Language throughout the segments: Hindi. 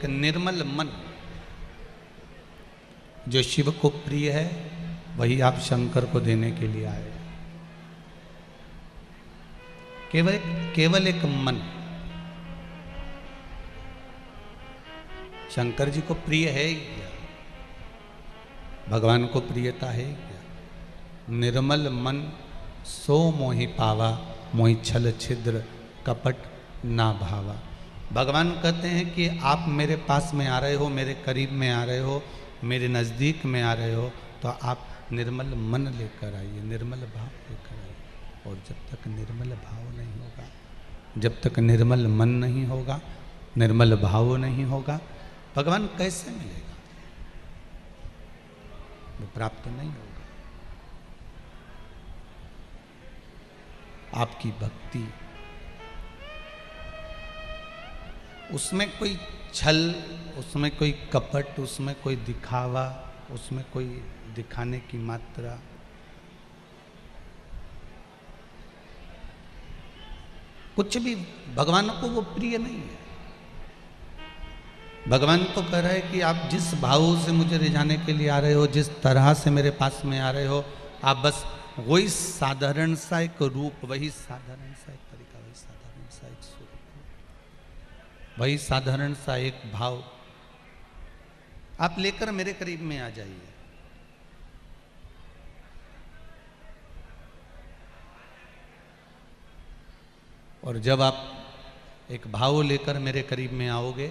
एक निर्मल मन जो शिव को प्रिय है वही आप शंकर को देने के लिए आए। केवल एक मन शंकर जी को प्रिय है ही क्या? भगवान को प्रियता है ही क्या? निर्मल मन सो मोहि पावा, मोहि छल छिद्र कपट ना भावा। भगवान कहते हैं कि आप मेरे पास में आ रहे हो, मेरे करीब में आ रहे हो, मेरे नज़दीक में आ रहे हो, तो आप निर्मल मन लेकर आइए, निर्मल भाव लेकर आइए। और जब तक निर्मल भाव नहीं होगा, जब तक निर्मल मन नहीं होगा, निर्मल भाव नहीं होगा, भगवान कैसे मिलेगा? वो प्राप्त नहीं होगा। आपकी भक्ति, उसमें कोई छल, उसमें कोई कपट, उसमें कोई दिखावा, उसमें कोई दिखाने की मात्रा, कुछ भी भगवान को वो प्रिय नहीं है। भगवान तो कह रहे हैं कि आप जिस भाव से मुझे रिझाने के लिए आ रहे हो, जिस तरह से मेरे पास में आ रहे हो, आप बस वही साधारण सा एक रूप, वही साधारण सा एक तरीका, वही साधारण सा एक स्वरूप, वही साधारण सा एक भाव आप लेकर मेरे करीब में आ जाइए। और जब आप एक भाव लेकर मेरे करीब में आओगे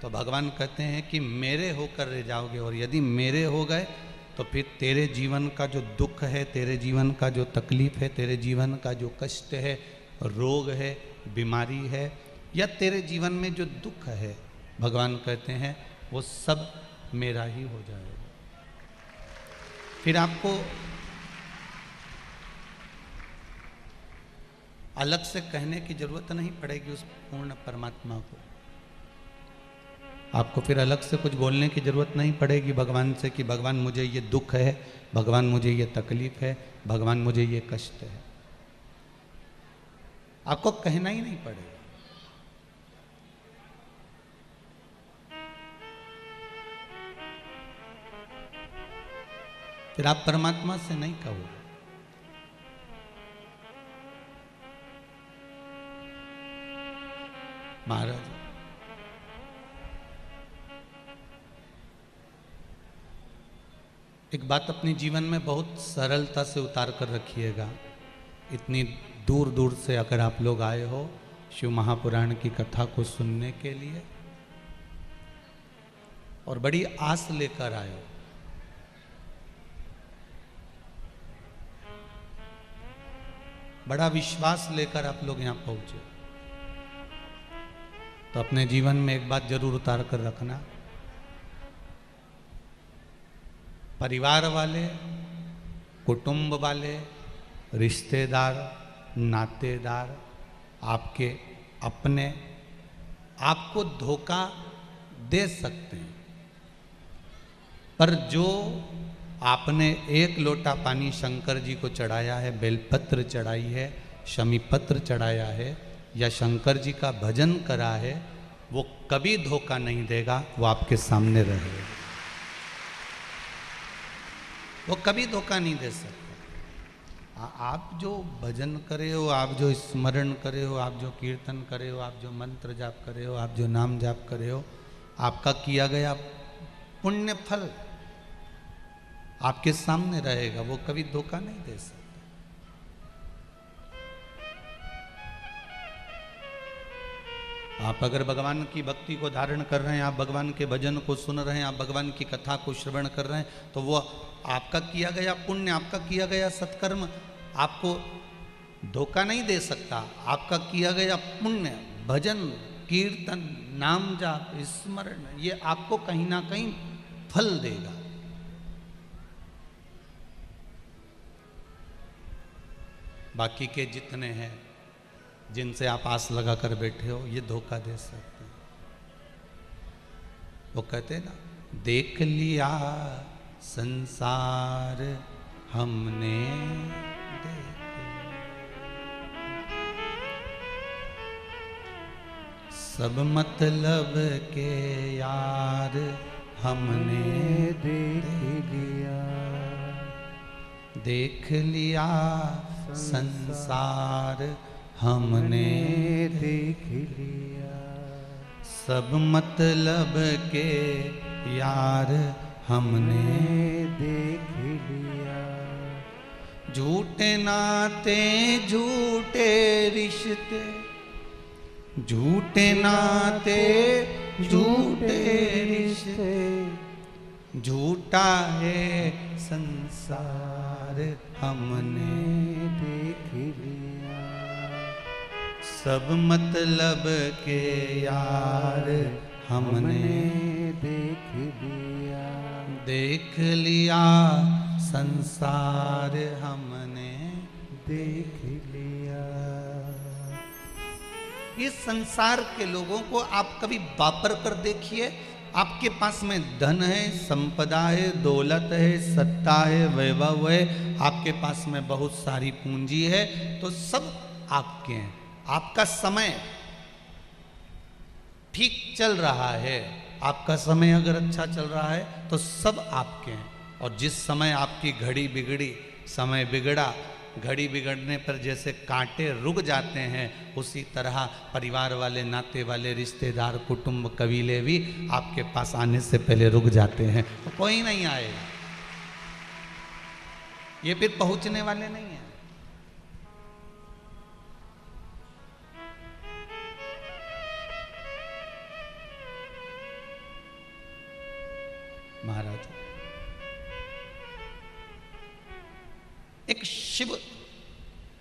तो भगवान कहते हैं कि मेरे होकर रह जाओगे। और यदि मेरे हो गए तो फिर तेरे जीवन का जो दुख है, तेरे जीवन का जो तकलीफ है, तेरे जीवन का जो कष्ट है, रोग है, बीमारी है, या तेरे जीवन में जो दुख है, भगवान कहते हैं वो सब मेरा ही हो जाएगा। फिर आपको अलग से कहने की जरूरत नहीं पड़ेगी उस पूर्ण परमात्मा को। आपको फिर अलग से कुछ बोलने की जरूरत नहीं पड़ेगी भगवान से कि भगवान मुझे ये दुख है, भगवान मुझे ये तकलीफ है, भगवान मुझे ये कष्ट है। आपको कहना ही नहीं पड़ेगा। फिर आप परमात्मा से नहीं कहोगे। महाराज, एक बात अपने जीवन में बहुत सरलता से उतार कर रखिएगा। इतनी दूर दूर से अगर आप लोग आए हो शिव महापुराण की कथा को सुनने के लिए और बड़ी आस लेकर आए हो, बड़ा विश्वास लेकर आप लोग यहां पहुंचे, तो अपने जीवन में एक बात जरूर उतार कर रखना। परिवार वाले, कुटुंब वाले, रिश्तेदार, नातेदार, आपके अपने आपको धोखा दे सकते हैं, पर जो आपने एक लोटा पानी शंकर जी को चढ़ाया है, बेलपत्र चढ़ाई है, शमीपत्र चढ़ाया है, या शंकर जी का भजन करा है, वो कभी धोखा नहीं देगा। वो आपके सामने रहेगा, वो कभी धोखा नहीं दे सकता। आप जो भजन करे हो, आप जो स्मरण करे हो, आप जो कीर्तन करे हो, आप जो मंत्र जाप करे हो, आप जो नाम जाप करे हो, आपका किया गया पुण्य फल आपके सामने रहेगा, वो कभी धोखा नहीं दे सकता। आप अगर भगवान की भक्ति को धारण कर रहे हैं, आप भगवान के भजन को सुन रहे हैं, आप भगवान की कथा को श्रवण कर रहे हैं, तो वो आपका किया गया पुण्य, आपका किया गया सत्कर्म आपको धोखा नहीं दे सकता। आपका किया गया पुण्य, भजन, कीर्तन, नाम जाप, स्मरण, ये आपको कहीं ना कहीं फल देगा। बाकी के जितने हैं जिनसे आप आस लगा कर बैठे हो, ये धोखा दे सकते हैं। वो कहते हैं ना, देख लिया संसार हमने, देख सब मतलब के यार हमने देख लिया संसार हमने देख लिया। सब मतलब के यार हमने देख लिया। झूठे नाते झूठे रिश्ते, झूठे नाते झूठे रिश्ते, झूठा है संसार हमने देख लिया। सब मतलब के यार हमने देख लिया। देख लिया संसार हमने देख लिया। इस संसार के लोगों को आप कभी वापर कर देखिए। आपके पास में धन है, संपदा है, दौलत है, सत्ता है, वैभव है, आपके पास में बहुत सारी पूंजी है, तो सब आपके हैं। आपका समय ठीक चल रहा है, आपका समय अगर अच्छा चल रहा है तो सब आपके हैं। और जिस समय आपकी घड़ी बिगड़ी, समय बिगड़ा, घड़ी बिगड़ने पर जैसे कांटे रुक जाते हैं, उसी तरह परिवार वाले, नाते वाले, रिश्तेदार, कुटुंब, कबीले भी आपके पास आने से पहले रुक जाते हैं। तो कोई नहीं आएगा, ये फिर पहुंचने वाले नहीं हैं। महाराज, एक शिव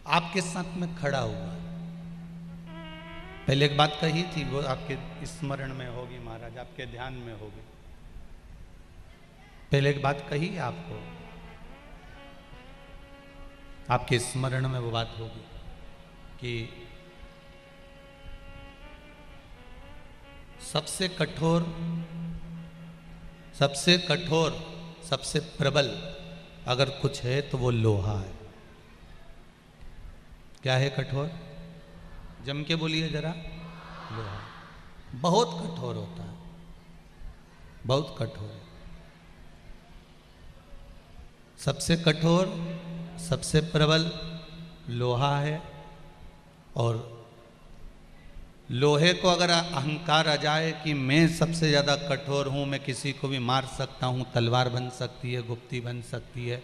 आपके साथ में खड़ा हुआ। पहले एक बात कही थी, वो आपके स्मरण में होगी महाराज, आपके ध्यान में होगी। पहले एक बात कही आपको, आपके स्मरण में वो बात होगी कि सबसे कठोर, सबसे कठोर, सबसे प्रबल अगर कुछ है तो वो लोहा है। क्या है कठोर? जम के बोलिए जरा। लोहा बहुत कठोर होता है, बहुत कठोर है। सबसे कठोर, सबसे प्रबल लोहा है। और लोहे को अगर अहंकार आ जाए कि मैं सबसे ज़्यादा कठोर हूँ, मैं किसी को भी मार सकता हूँ, तलवार बन सकती है, गुप्ती बन सकती है,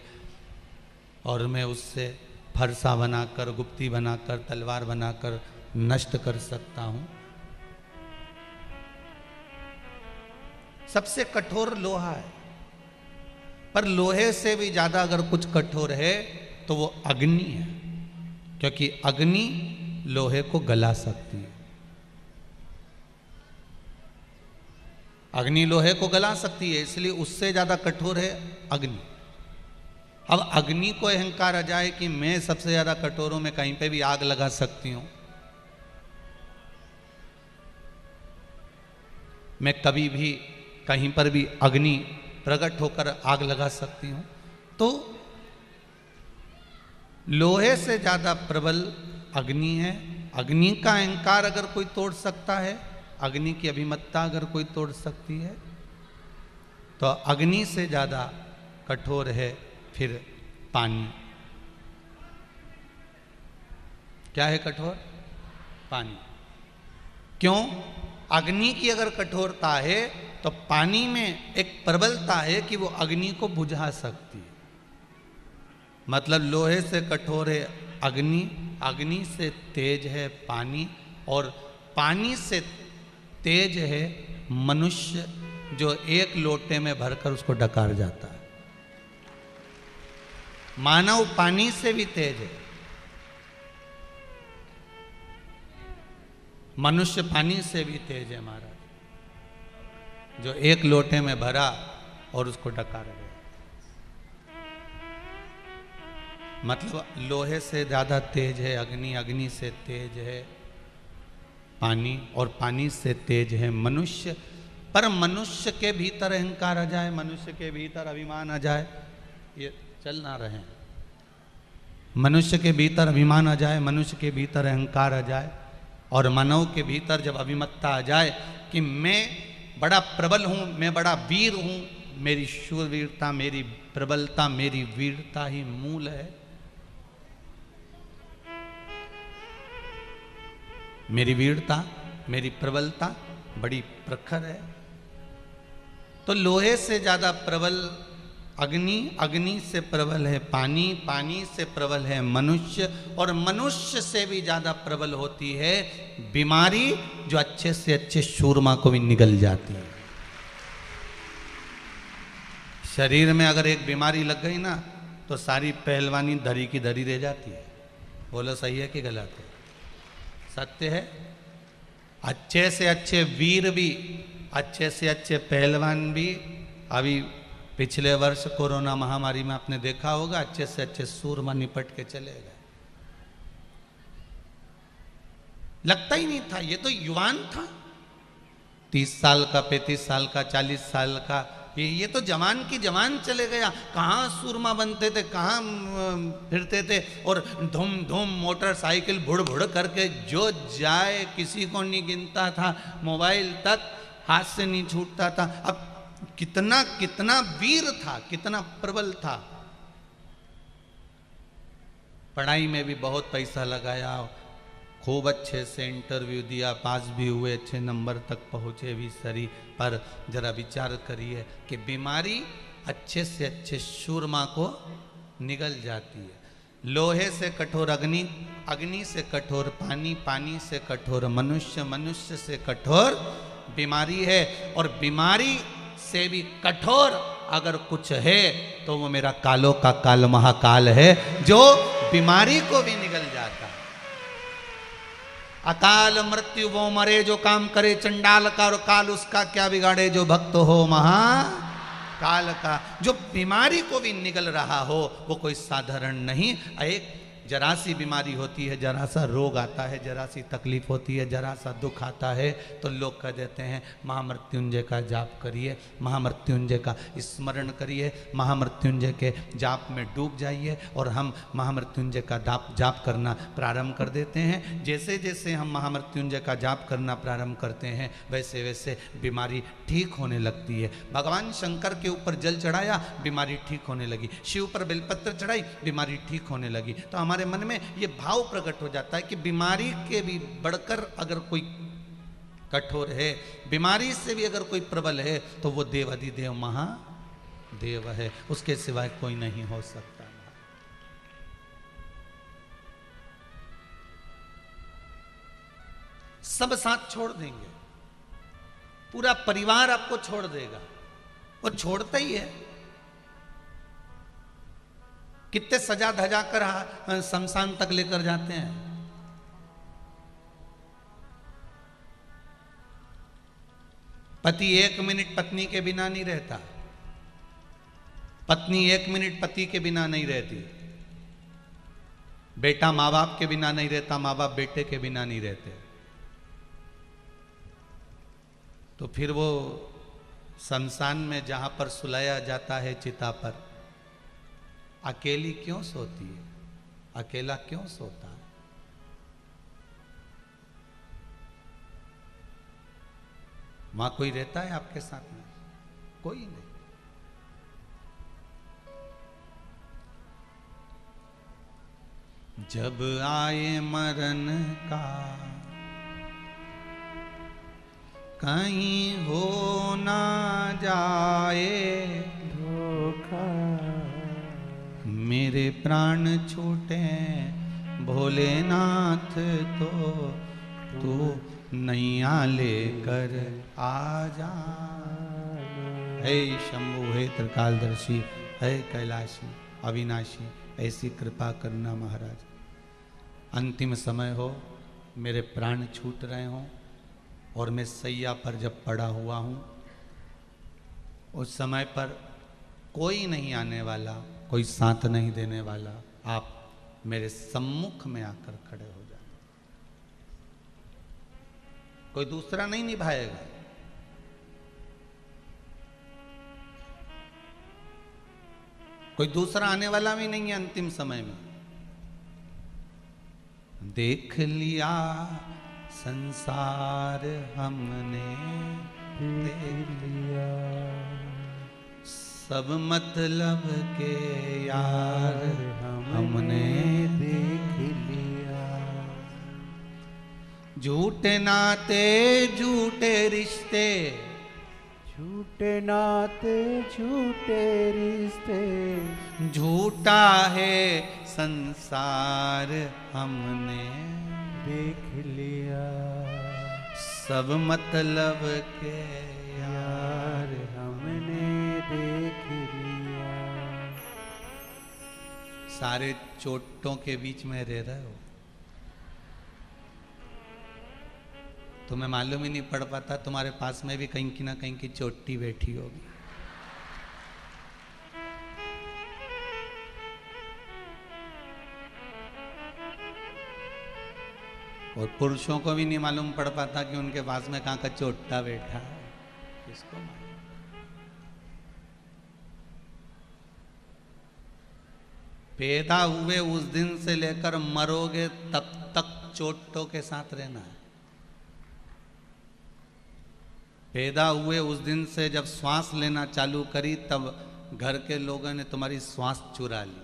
और मैं उससे फरसा बनाकर, गुप्ती बनाकर, तलवार बनाकर नष्ट कर सकता हूँ। सबसे कठोर लोहा है। पर लोहे से भी ज़्यादा अगर कुछ कठोर है तो वो अग्नि है, क्योंकि अग्नि लोहे को गला सकती है। अग्नि लोहे को गला सकती है, इसलिए उससे ज़्यादा कठोर है अग्नि। अब अग्नि को अहंकार आ जाए कि मैं सबसे ज़्यादा कठोर हूं, मैं कहीं पे भी आग लगा सकती हूं, मैं कभी भी कहीं पर भी अग्नि प्रकट होकर आग लगा सकती हूं, तो लोहे से ज़्यादा प्रबल अग्नि है। अग्नि का अहंकार अगर कोई तोड़ सकता है, अग्नि की अभिमत्ता अगर कोई तोड़ सकती है, तो अग्नि से ज़्यादा कठोर है फिर पानी। क्या है कठोर? पानी। क्यों? अग्नि की अगर कठोरता है तो पानी में एक प्रबलता है कि वो अग्नि को बुझा सकती है। मतलब लोहे से कठोर है अग्नि, अग्नि से तेज है पानी, और पानी से तेज है मनुष्य, जो एक लोटे में भरकर उसको डकार जाता है। मानव पानी से भी तेज है, मनुष्य पानी से भी तेज है महाराज, जो एक लोटे में भरा और उसको डकार गया। मतलब लोहे से ज़्यादा तेज है अग्नि, अग्नि से तेज है पानी, और पानी से तेज है मनुष्य। पर मनुष्य के भीतर अहंकार आ जाए, मनुष्य के भीतर अभिमान आ जाए, ये चल ना रहे। मनुष्य के भीतर अभिमान आ जाए, मनुष्य के भीतर अहंकार आ जाए, और मानव के भीतर जब अभिमतता आ जाए कि मैं बड़ा प्रबल हूं, मैं बड़ा वीर हूं, मेरी शूरवीरता, मेरी प्रबलता, मेरी वीरता ही मूल है, मेरी वीरता, मेरी प्रबलता बड़ी प्रखर है, तो लोहे से ज्यादा प्रबल अग्नि, अग्नि से प्रबल है पानी, पानी से प्रबल है मनुष्य, और मनुष्य से भी ज्यादा प्रबल होती है बीमारी, जो अच्छे से अच्छे शूरमा को भी निगल जाती है। शरीर में अगर एक बीमारी लग गई ना तो सारी पहलवानी धरी की धरी रह जाती है। बोलो सही है कि गलत है? सत्य है। अच्छे से अच्छे वीर भी, अच्छे से अच्छे पहलवान भी, अभी पिछले वर्ष कोरोना महामारी में आपने देखा होगा, अच्छे से अच्छे सूरमा निपट के चले गए। लगता ही नहीं था, ये तो युवान था, 30 साल का, 35 साल का, 40 साल का, ये तो जवान की जवान चले गया। कहाँ सूरमा बनते थे, कहाँ फिरते थे, और धूम धूम मोटरसाइकिल भुड़ भुड़ करके जो जाए किसी को नहीं गिनता था, मोबाइल तक हाथ से नहीं छूटता था। अब कितना कितना वीर था, कितना प्रबल था। पढ़ाई में भी बहुत पैसा लगाया, खूब अच्छे से इंटरव्यू दिया, पास भी हुए, अच्छे नंबर तक पहुँचे भी सरी, पर जरा विचार करिए कि बीमारी अच्छे से अच्छे शूरमा को निगल जाती है। लोहे से कठोर अग्नि, अग्नि से कठोर पानी, पानी से कठोर मनुष्य, मनुष्य से कठोर बीमारी है, और बीमारी से भी कठोर अगर कुछ है तो वो मेरा कालों का काल महाकाल है, जो बीमारी को भी निगल जाता है। अकाल मृत्यु वो मरे जो काम करे चंडाल का, और काल उसका क्या बिगाड़े जो भक्त हो महाकाल का। जो बीमारी को भी निगल रहा हो वो कोई साधारण नहीं। एक जरा सी बीमारी होती है, जरा सा रोग आता है, जरा सी तकलीफ होती है, जरा सा दुख आता है, तो लोग कह देते हैं महामृत्युंजय का जाप करिए, महामृत्युंजय का स्मरण करिए, महामृत्युंजय के जाप में डूब जाइए। और हम महामृत्युंजय का जाप करना प्रारंभ कर देते हैं। जैसे जैसे हम महामृत्युंजय का जाप करना प्रारंभ करते हैं वैसे वैसे बीमारी ठीक होने लगती है। भगवान शंकर के ऊपर जल चढ़ाया, बीमारी ठीक होने लगी। शिव पर बेलपत्र चढ़ाई, बीमारी ठीक होने लगी। तो हमारे मन में ये भाव प्रकट हो जाता है कि बीमारी के भी बढ़कर अगर कोई कठोर है, बीमारी से भी अगर कोई प्रबल है, तो वो देवाधिदेव महादेव है, उसके सिवाय कोई नहीं हो सकता। सब साथ छोड़ देंगे, पूरा परिवार आपको छोड़ देगा, वो छोड़ता ही है। कितने सजा धजा कर शमशान तक लेकर जाते हैं। पति 1 मिनट पत्नी के बिना नहीं रहता, पत्नी 1 मिनट पति के बिना नहीं रहती, बेटा माँ बाप के बिना नहीं रहता, माँ बाप बेटे के बिना नहीं रहते। तो फिर वो शमशान में जहां पर सुलाया जाता है चिता पर, अकेली क्यों सोती है, अकेला क्यों सोता है? वहां कोई रहता है आपके साथ में? कोई नहीं। जब आए मरण का कहीं हो ना जाए धोखा, मेरे प्राण छूटे भोलेनाथ तो तू नैया लेकर आ जा। हे शंभु, हे त्रिकालदर्शी, हे कैलाशी अविनाशी, ऐसी कृपा करना महाराज। अंतिम समय हो, मेरे प्राण छूट रहे हों और मैं सैया पर जब पड़ा हुआ हूँ, उस समय पर कोई नहीं आने वाला, कोई साथ नहीं देने वाला, आप मेरे सम्मुख में आकर खड़े हो जाए। कोई दूसरा नहीं निभाएगा। कोई दूसरा आने वाला भी नहीं है अंतिम समय में। देख लिया संसार हमने देख लिया, सब मतलब के यार हमने देख लिया। झूठे नाते झूठे रिश्ते, झूठे नाते झूठे रिश्ते, झूठा है संसार हमने देख लिया, सब मतलब के यार हमने देख लिया। सारे चोटों के बीच में रह रहे हो, तुम्हें मालूम ही नहीं पड़ पाता, तुम्हारे पास में भी कहीं की ना कहीं की चोटी बैठी होगी। और पुरुषों को भी नहीं मालूम पड़ पाता कि उनके पास में कहाँ का चोटा बैठा है, किसको मालूम। पैदा हुए उस दिन से लेकर मरोगे तब तक चोटों के साथ रहना है। पैदा हुए उस दिन से जब श्वास लेना चालू करी तब घर के लोगों ने तुम्हारी श्वास चुरा ली।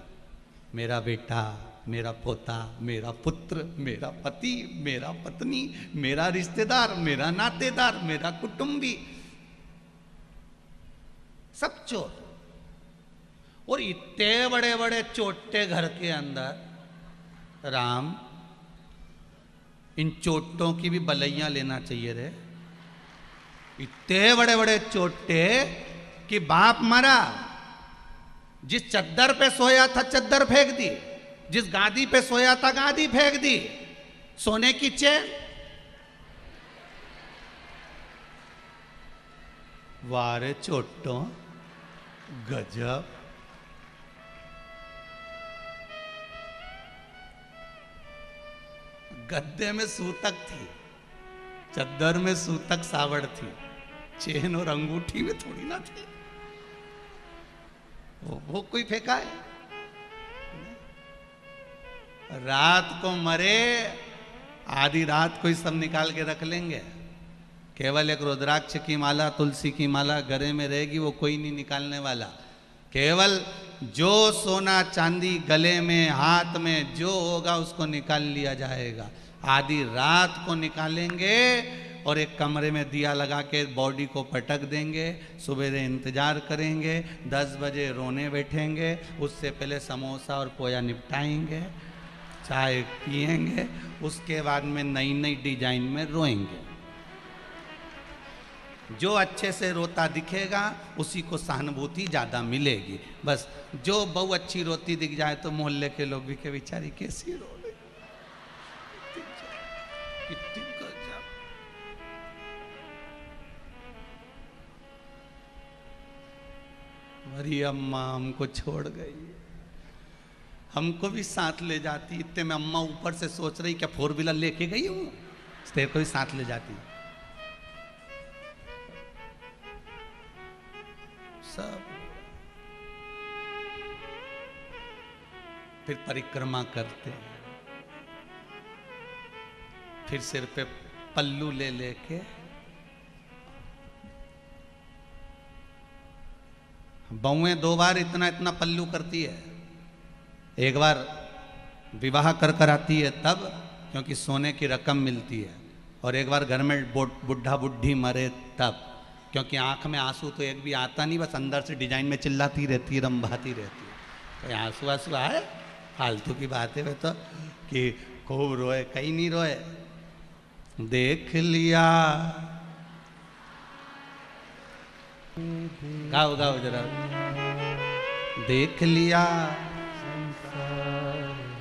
मेरा बेटा, मेरा पोता, मेरा पुत्र, मेरा पति, मेरा पत्नी, मेरा रिश्तेदार, मेरा नातेदार, मेरा कुटुंबी, सब चोर। और इतने बड़े बड़े चोटे घर के अंदर, राम इन चोटों की भी बलैया लेना चाहिए रे। इतने बड़े बड़े चोटे कि बाप मरा, जिस चद्दर पे सोया था चद्दर फेंक दी, जिस गादी पे सोया था गादी फेंक दी, सोने की चेन। वारे चोटों, गजब। गद्दे में सूतक थी, चद्दर में सूतक सावड़ थी, चेन और अंगूठी में थोड़ी ना थी। वो कोई फेंका है? रात को मरे, आधी रात को ही सब निकाल के रख लेंगे। केवल एक रुद्राक्ष की माला, तुलसी की माला गले में रहेगी, वो कोई नहीं निकालने वाला। केवल जो सोना चांदी गले में, हाथ में जो होगा उसको निकाल लिया जाएगा। आधी रात को निकालेंगे और एक कमरे में दिया लगा के बॉडी को पटक देंगे। सुबह इंतजार करेंगे, 10 बजे रोने बैठेंगे। उससे पहले समोसा और पोया निपटाएंगे, चाय पिएंगे, उसके बाद में नई नई डिजाइन में रोएंगे। जो अच्छे से रोता दिखेगा उसी को सहानुभूति ज़्यादा मिलेगी। बस जो बहू अच्छी रोती दिख जाए तो मोहल्ले के लोग भी के बेचारी कैसी रो रही, कितनी गजब। हमारी अम्मा हमको छोड़ गई, हमको भी साथ ले जाती। इतने में अम्मा ऊपर से सोच रही क्या 4 व्हीलर लेके गई हूँ, तेरे को भी साथ ले जाती। सब फिर परिक्रमा करते हैं, फिर सिर पे पल्लू ले लेके बहुएं 2 बार इतना इतना पल्लू करती है। एक बार विवाह कर आती है तब, क्योंकि सोने की रकम मिलती है, और एक बार घर में बुढ़ा बुढ़ी मरे तब, क्योंकि आंख में आंसू तो एक भी आता नहीं, बस अंदर से डिजाइन में चिल्लाती रहती है, रंभाती रहती है। तो आंसू आंसू आए, फालतू की बात है तो कि खूब रोए, कहीं नहीं रोए। देख लिया, गाओ गाओ जरा। देख लिया,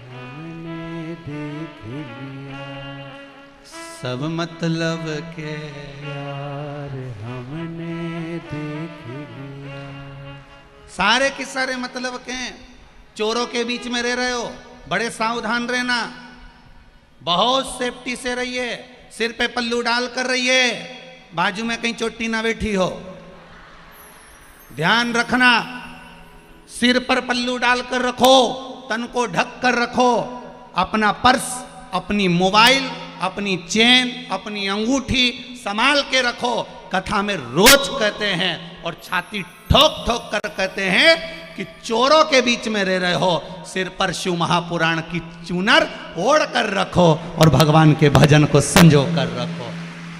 हमने देख लिया, सब मतलब के यार हमने देख लिया। सारे के सारे मतलब के हैं। चोरों के बीच में रह रहे हो, बड़े सावधान रहना, बहुत सेफ्टी से रहिए। सिर पे पल्लू डाल कर रहिए, बाजू में कहीं चोटी ना बैठी हो। ध्यान रखना, सिर पर पल्लू डालकर रखो, तन को ढक कर रखो। अपना पर्स, अपनी मोबाइल अपनी चेन, अपनी अंगूठी संभाल के रखो। कथा में रोज कहते हैं और छाती ठोक ठोक कर कहते हैं कि चोरों के बीच में रह रहे हो, सिर पर शिव महापुराण की चूनर ओढ़ कर रखो और भगवान के भजन को संजो कर रखो।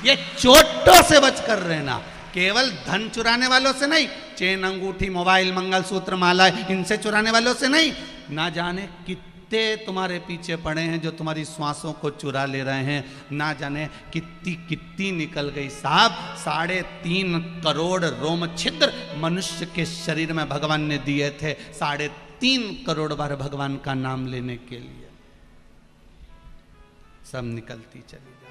ये चोटों से बच कर रहना, केवल धन चुराने वालों से नहीं, चेन, अंगूठी, मोबाइल, मंगलसूत्र, माला, इनसे चुराने वालों से नहीं। ना जाने कितने तुम्हारे पीछे पड़े हैं जो तुम्हारी श्वासों को चुरा ले रहे हैं, ना जाने कितनी कितनी निकल गई साहब। 3.5 करोड़ रोम छिद्र मनुष्य के शरीर में भगवान ने दिए थे, 3.5 करोड़ बार भगवान का नाम लेने के लिए। सब निकलती चली जा,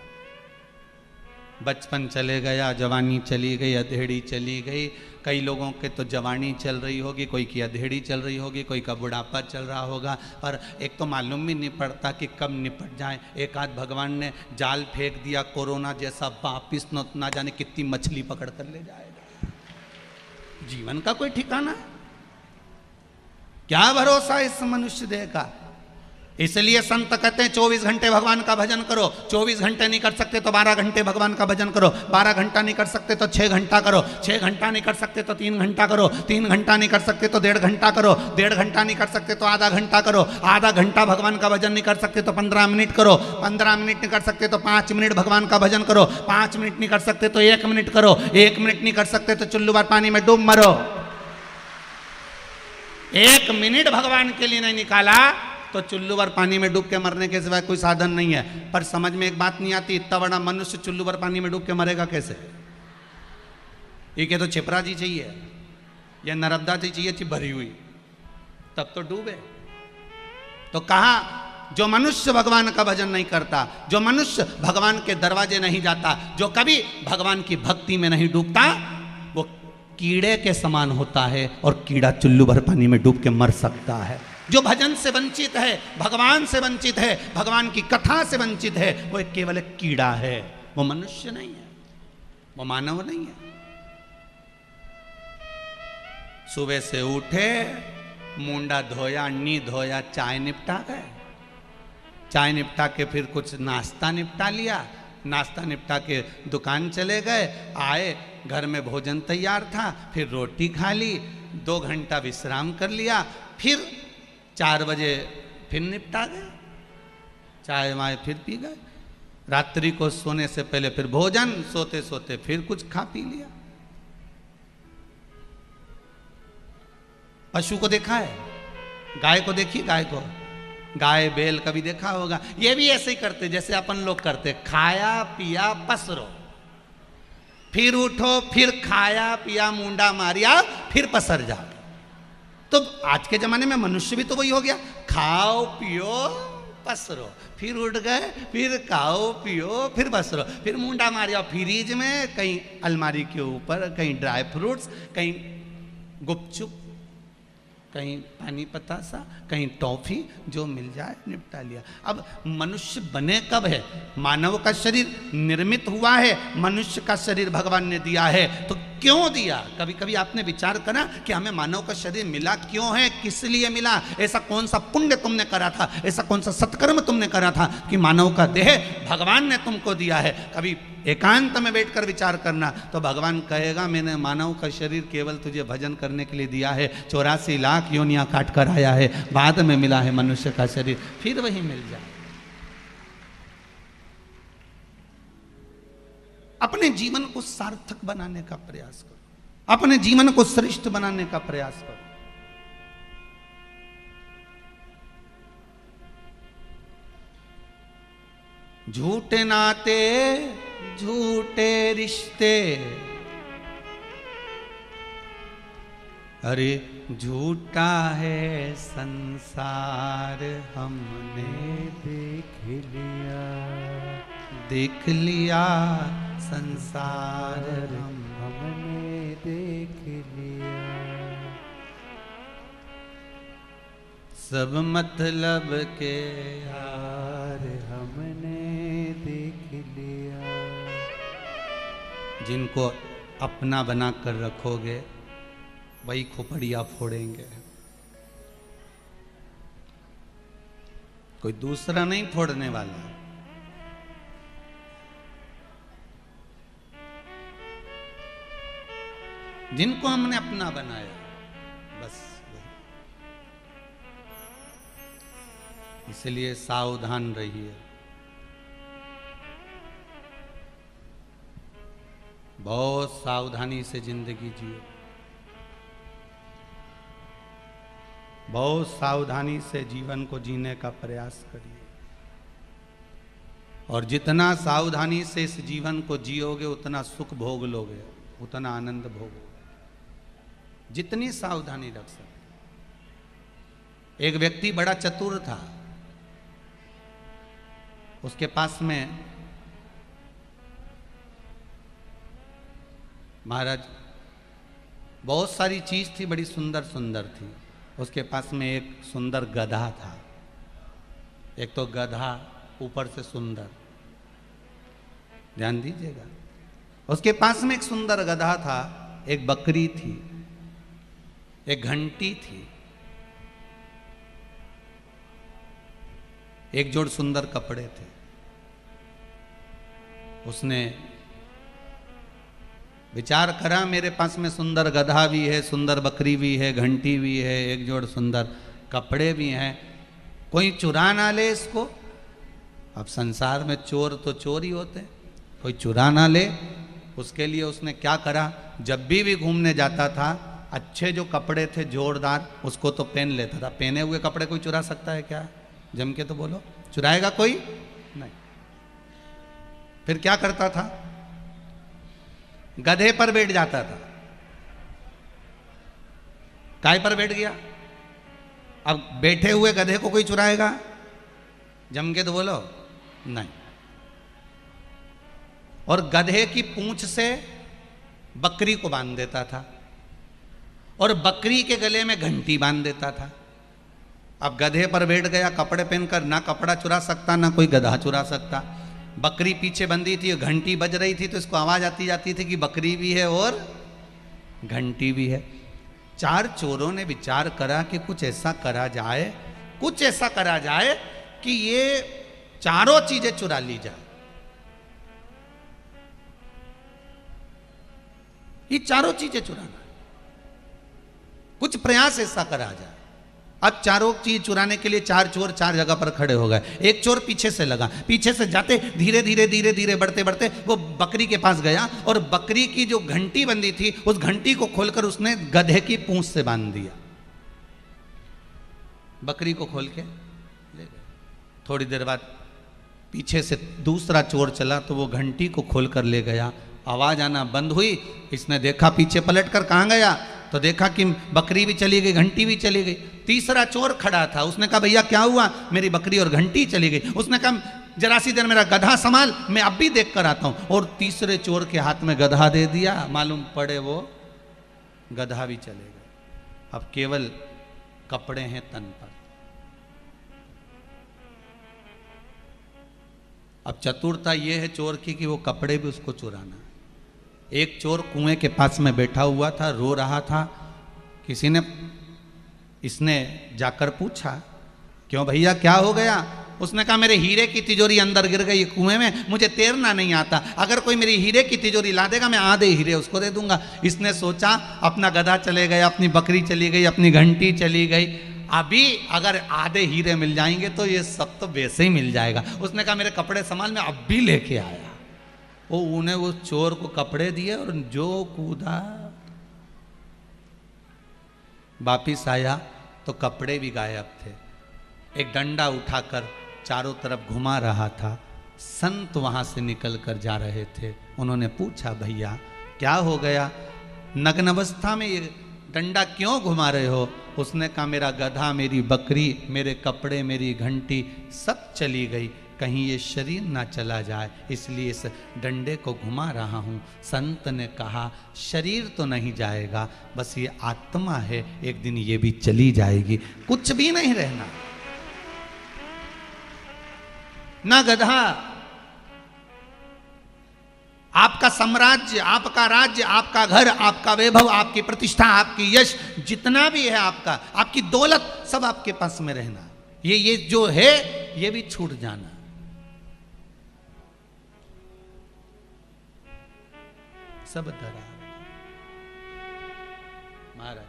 बचपन चले गया, जवानी चली गई, अधेड़ी चली गई। कई लोगों के तो जवानी चल रही होगी, कोई की अधेड़ी चल रही होगी, कोई का बुढ़ापा चल रहा होगा, पर एक तो मालूम भी नहीं पड़ता कि कब निपट जाए। एक आध भगवान ने जाल फेंक दिया कोरोना जैसा, वापिस ना जाने कितनी मछली पकड़ कर ले जाएगा। जीवन का कोई ठिकाना है? क्या भरोसा इस मनुष्य देह का? इसलिए संत कहते हैं 24 घंटे भगवान का भजन करो। 24 घंटे नहीं कर सकते तो 12 घंटे भगवान का भजन करो। 12 घंटा नहीं कर सकते तो 6 घंटा करो। 6 घंटा नहीं कर सकते तो 3 घंटा करो। 3 घंटा नहीं कर सकते तो 1.5 घंटा करो। 1.5 घंटा नहीं कर सकते तो आधा घंटा करो। आधा घंटा भगवान का भजन नहीं कर सकते तो 15 मिनट करो। 15 मिनट नहीं कर सकते तो 5 मिनट भगवान का भजन करो। 5 मिनट नहीं कर सकते तो 1 मिनट करो। 1 मिनट नहीं कर सकते तो चुल्लू भर पानी में डूब मरो। 1 मिनट भगवान के लिए नहीं निकाला तो चुल्लू भर पानी में डूब के मरने के सिवाय कोई साधन नहीं है। पर समझ में एक बात नहीं आती, इतना बड़ा मनुष्य चुल्लू भर पानी में डूब के मरेगा कैसे? ये क्या तो छिपरा जी चाहिए या नर्मदा जी चाहिए थी भरी हुई, तब तो डूबे। तो कहा जो मनुष्य भगवान का भजन नहीं करता, जो मनुष्य भगवान के दरवाजे नहीं जाता, जो कभी भगवान की भक्ति में नहीं डूबता, वो कीड़े के समान होता है और कीड़ा चुल्लू भर पानी में डूब के मर सकता है। जो भजन से वंचित है, भगवान से वंचित है, भगवान की कथा से वंचित है, वो एक केवल एक कीड़ा है, वो मनुष्य नहीं है, वो मानव नहीं है। सुबह से उठे, मुंडा धोया, नी धोया, चाय निपटा गए। चाय निपटा के फिर कुछ नाश्ता निपटा लिया। नाश्ता निपटा के दुकान चले गए, आए घर में भोजन तैयार था, फिर रोटी खा ली, 2 घंटा विश्राम कर लिया, फिर 4 बजे फिर निपटा गए, चाय वाय फिर पी गए। रात्रि को सोने से पहले फिर भोजन, सोते सोते फिर कुछ खा पी लिया। पशु को देखा है? गाय को देखी? गाय को, गाय बैल कभी देखा होगा? ये भी ऐसे ही करते जैसे अपन लोग करते, खाया पिया पसरो, फिर उठो, फिर खाया पिया मुंडा मारिया, फिर पसर जाओ। तो आज के जमाने में मनुष्य भी तो वही हो गया, खाओ पियो पसरो, फिर उठ गए, फिर खाओ पियो फिर पसरो, फिर मुंडा मारिया फ्रिज में, कहीं अलमारी के ऊपर, कहीं ड्राई फ्रूट्स, कहीं गुपचुप, कहीं पानी पतासा, कहीं टॉफी, जो मिल जाए निपटा लिया। अब मनुष्य बने कब है? मानव का शरीर निर्मित हुआ है, मनुष्य का शरीर भगवान ने दिया है, तो क्यों दिया? कभी कभी आपने विचार करा कि हमें मानव का शरीर मिला क्यों है, किस लिए मिला? ऐसा कौन सा पुण्य तुमने करा था, ऐसा कौन सा सत्कर्म तुमने करा था कि मानव का देह भगवान ने तुमको दिया है? कभी एकांत में बैठकर विचार करना, तो भगवान कहेगा मैंने मानव का शरीर केवल तुझे भजन करने के लिए दिया है, 84 लाख योनियां काट कर आया है, बाद में मिला है मनुष्य का शरीर, फिर वही मिल जाए। अपने जीवन को सार्थक बनाने का प्रयास करो, अपने जीवन को श्रेष्ठ बनाने का प्रयास करो। झूठे नाते झूठे रिश्ते, अरे झूठा है संसार हमने देख लिया संसार हमने देख लिया, सब मतलब के यार हमने देख लिया। जिनको अपना बना कर रखोगे वही खोपड़ियाँ फोड़ेंगे, कोई दूसरा नहीं फोड़ने वाला। जिनको हमने अपना बनाया, बस वही। इसलिए सावधान रहिए, बहुत सावधानी से जिंदगी जियो, बहुत सावधानी से जीवन को जीने का प्रयास करिए। और जितना सावधानी से इस जीवन को जियोगे उतना सुख भोग लोगे, उतना आनंद भोगोगे, जितनी सावधानी रख सकते। एक व्यक्ति बड़ा चतुर था, उसके पास में महाराज बहुत सारी चीज थी, बड़ी सुंदर सुंदर थी। उसके पास में एक सुंदर गधा था। एक तो गधा ऊपर से सुंदर, ध्यान दीजिएगा। उसके पास में एक सुंदर गधा था, एक बकरी थी, एक घंटी थी, एक जोड़ सुंदर कपड़े थे। उसने विचार करा, मेरे पास में सुंदर गधा भी है, सुंदर बकरी भी है, घंटी भी है, एक जोड़ सुंदर कपड़े भी हैं, कोई चुरा ना ले इसको। अब संसार में चोर तो चोर ही होते, कोई चुरा ना ले। उसके लिए उसने क्या करा, जब भी घूमने जाता था, अच्छे जो कपड़े थे जोरदार, उसको तो पहन लेता था। पहने हुए कपड़े कोई चुरा सकता है क्या? जम के तो बोलो, चुराएगा कोई? नहीं। फिर क्या करता था, गधे पर बैठ जाता था। काय पर बैठ गया? अब बैठे हुए गधे को कोई चुराएगा? जम के तो बोलो, नहीं। और गधे की पूंछ से बकरी को बांध देता था, और बकरी के गले में घंटी बांध देता था। अब गधे पर बैठ गया कपड़े पहनकर, ना कपड़ा चुरा सकता, ना कोई गधा चुरा सकता। बकरी पीछे बंधी थी, घंटी बज रही थी, तो इसको आवाज आती जाती थी कि बकरी भी है और घंटी भी है। चार चोरों ने विचार करा कि कुछ ऐसा करा जाए, कुछ ऐसा करा जाए कि ये चारों चीजें चुरा ली जाए। ये चारों चीजें चुराना, कुछ प्रयास ऐसा करा जाए। अब चारों चीज चुराने के लिए चार चोर चार जगह पर खड़े हो गए। एक चोर पीछे से लगा, पीछे से जाते धीरे धीरे धीरे धीरे बढ़ते बढ़ते वो बकरी के पास गया, और बकरी की जो घंटी बंधी थी उस घंटी को खोलकर उसने गधे की पूंछ से बांध दिया। बकरी को खोल के ले गए। थोड़ी देर बाद पीछे से दूसरा चोर चला, तो वो घंटी को खोलकर ले गया। आवाज आना बंद हुई। इसने देखा, पीछे पलटकर कहाँ गया, तो देखा कि बकरी भी चली गई, घंटी भी चली गई। तीसरा चोर खड़ा था, उसने कहा भैया क्या हुआ, मेरी बकरी और घंटी चली गई। उसने कहा जरा सी देर मेरा गधा संभाल, मैं अब भी देख कर आता हूं। और तीसरे चोर के हाथ में गधा दे दिया, मालूम पड़े वो गधा भी चले गए। अब केवल कपड़े हैं तन पर। अब चतुरता यह है चोर की कि वो कपड़े भी उसको चुराना। एक चोर कुएं के पास में बैठा हुआ था, रो रहा था। इसने जाकर पूछा, क्यों भैया क्या हो गया? उसने कहा मेरे हीरे की तिजोरी अंदर गिर गई कुएं में, मुझे तैरना नहीं आता। अगर कोई मेरी हीरे की तिजोरी ला देगा, मैं आधे हीरे उसको दे दूंगा। इसने सोचा, अपना गधा चले गया, अपनी बकरी चली गई, अपनी घंटी चली गई, अभी अगर आधे हीरे मिल जाएंगे तो ये सब तो वैसे ही मिल जाएगा। उसने कहा मेरे कपड़े संभाल, मैं अब भी लेके आया। वो उन्हें वो चोर को कपड़े दिए और जो कूदा, वापिस आया तो कपड़े भी गायब थे। एक डंडा उठाकर चारों तरफ घुमा रहा था। संत वहां से निकल कर जा रहे थे। उन्होंने पूछा, भैया क्या हो गया, नग्न अवस्था में ये डंडा क्यों घुमा रहे हो? उसने कहा मेरा गधा, मेरी बकरी, मेरे कपड़े, मेरी घंटी सब चली गई, कहीं ये शरीर ना चला जाए, इसलिए इस डंडे को घुमा रहा हूँ। संत ने कहा शरीर तो नहीं जाएगा, बस ये आत्मा है, एक दिन ये भी चली जाएगी, कुछ भी नहीं रहना। ना गधा, आपका साम्राज्य, आपका राज्य, आपका घर, आपका वैभव, आपकी प्रतिष्ठा, आपकी यश, जितना भी है आपका, आपकी दौलत, सब आपके पास में रहना। ये जो है ये भी छूट जाना। सब दरार। महाराज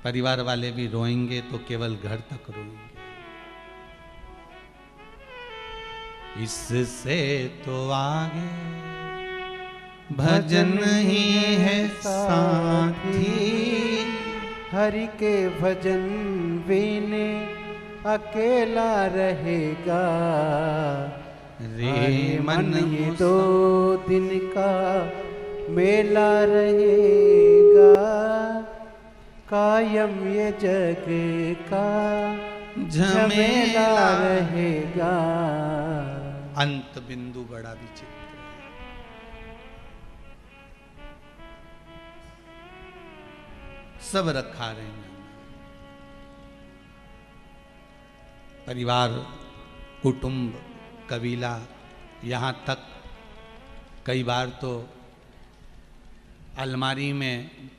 परिवार वाले भी रोएंगे तो केवल घर तक रोएंगे, इससे तो आगे भजन ही है साथी। हरि के भजन बिने अकेला रहेगा रे मन ये 2 दिन का मेला रहेगा, कायम ये जग का झमेला रहेगा। अंत बिंदु बड़ा विचित्र है। सब रखा रहेंगे, परिवार, कुटुंब, कबीला, यहाँ तक कई बार तो अलमारी में,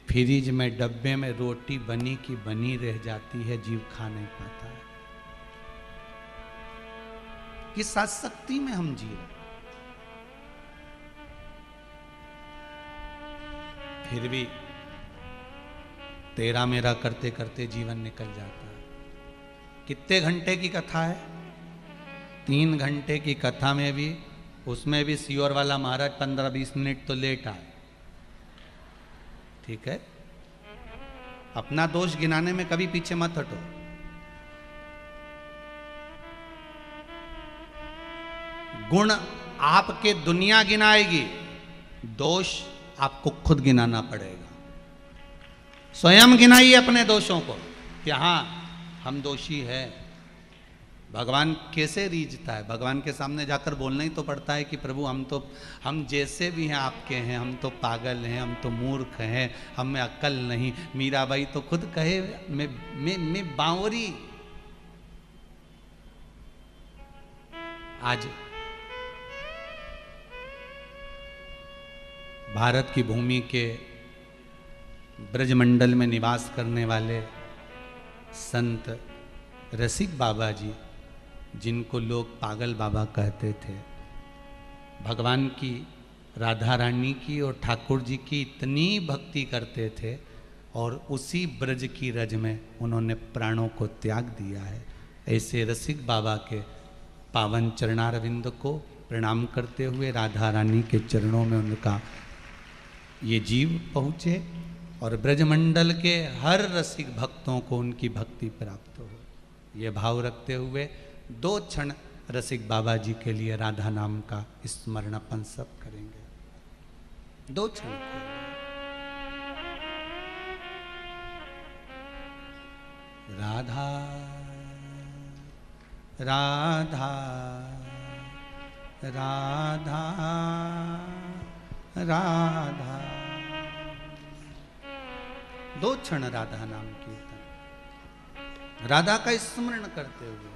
फ्रिज में, डब्बे में रोटी बनी की बनी रह जाती है, जीव खा नहीं पाता है। किस आसक्ति में हम जी रहे, फिर भी तेरा मेरा करते करते जीवन निकल जाता है। कितने घंटे की कथा है? 3 घंटे की कथा में भी, उसमें भी सियोर वाला महाराज 15-20 मिनट तो लेट आए। ठीक है, अपना दोष गिनाने में कभी पीछे मत हटो। गुण आपके दुनिया गिनाएगी, दोष आपको खुद गिनाना पड़ेगा। स्वयं गिनाइए अपने दोषों को कि हाँ हम दोषी है। भगवान कैसे रीझता है? भगवान के सामने जाकर बोलना ही तो पड़ता है कि प्रभु हम जैसे भी हैं आपके हैं, हम तो पागल हैं, हम तो मूर्ख हैं, हम में अक्ल नहीं। मीराबाई तो खुद कहे मैं बावरी। आज भारत की भूमि के ब्रजमंडल में निवास करने वाले संत रसिक बाबा जी, जिनको लोग पागल बाबा कहते थे, भगवान की, राधा रानी की और ठाकुर जी की इतनी भक्ति करते थे और उसी ब्रज की रज में उन्होंने प्राणों को त्याग दिया है। ऐसे रसिक बाबा के पावन चरणारविंद को प्रणाम करते हुए राधा रानी के चरणों में उनका ये जीव पहुँचे और ब्रजमंडल के हर रसिक भक्तों को उनकी भक्ति प्राप्त हो। ये भाव रखते हुए 2 क्षण रसिक बाबा जी के लिए राधा नाम का स्मरण अपन सब करेंगे। 2 क्षण राधा राधा राधा राधा, 2 क्षण राधा नाम कीर्तन, राधा का स्मरण करते हुए।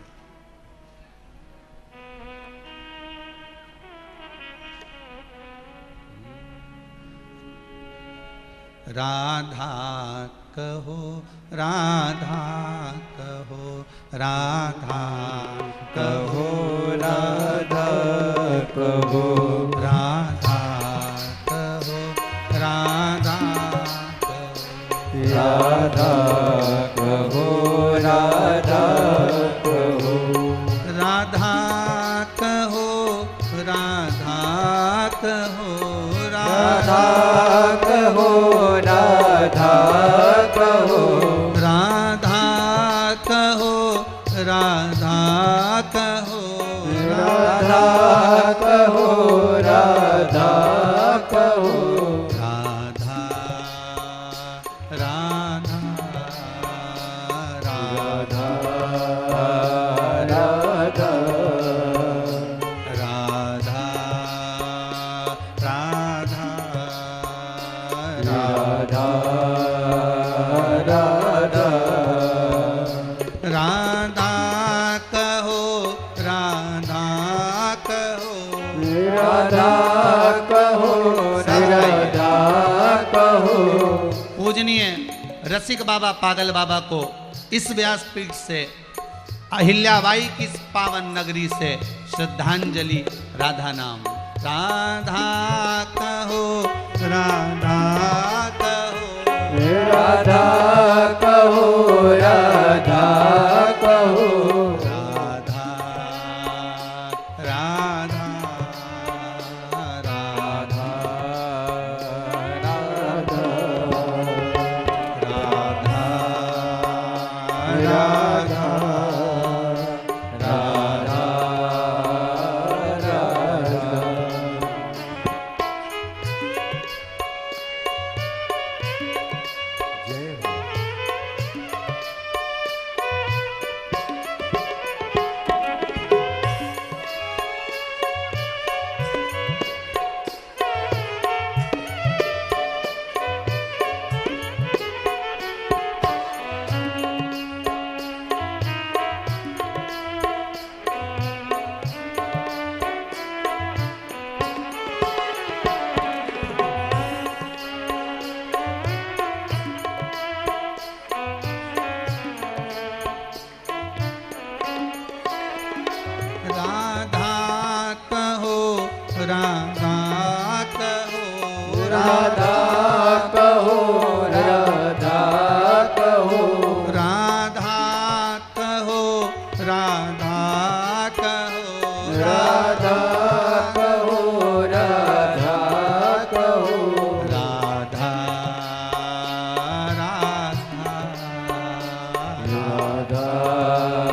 राधा कहो राधा कहो राधा कहो राधा कहो राधा कहो राधा राधा कहो राधा कहो राधा कहो राधा कहो राधा कहो राधा कहो राधा कहो राधा कहो राधा कहो राधा कहो राधा राधा राधा राधा राधा राधा राधा राधा राधा कहो राधा कहो राधा कहो राधा कहो। पूजनीय रसिक बाबा पागल बाबा को इस व्यासपीठ से अहिल्याबाई की इस पावन नगरी से श्रद्धांजलि। राधा नाम राधा कहो राधा कहो राधा राधा कहो राधा कहो राधा कहो राधा कहो राधा कहो राधा कहो राधा राधा राधा राधा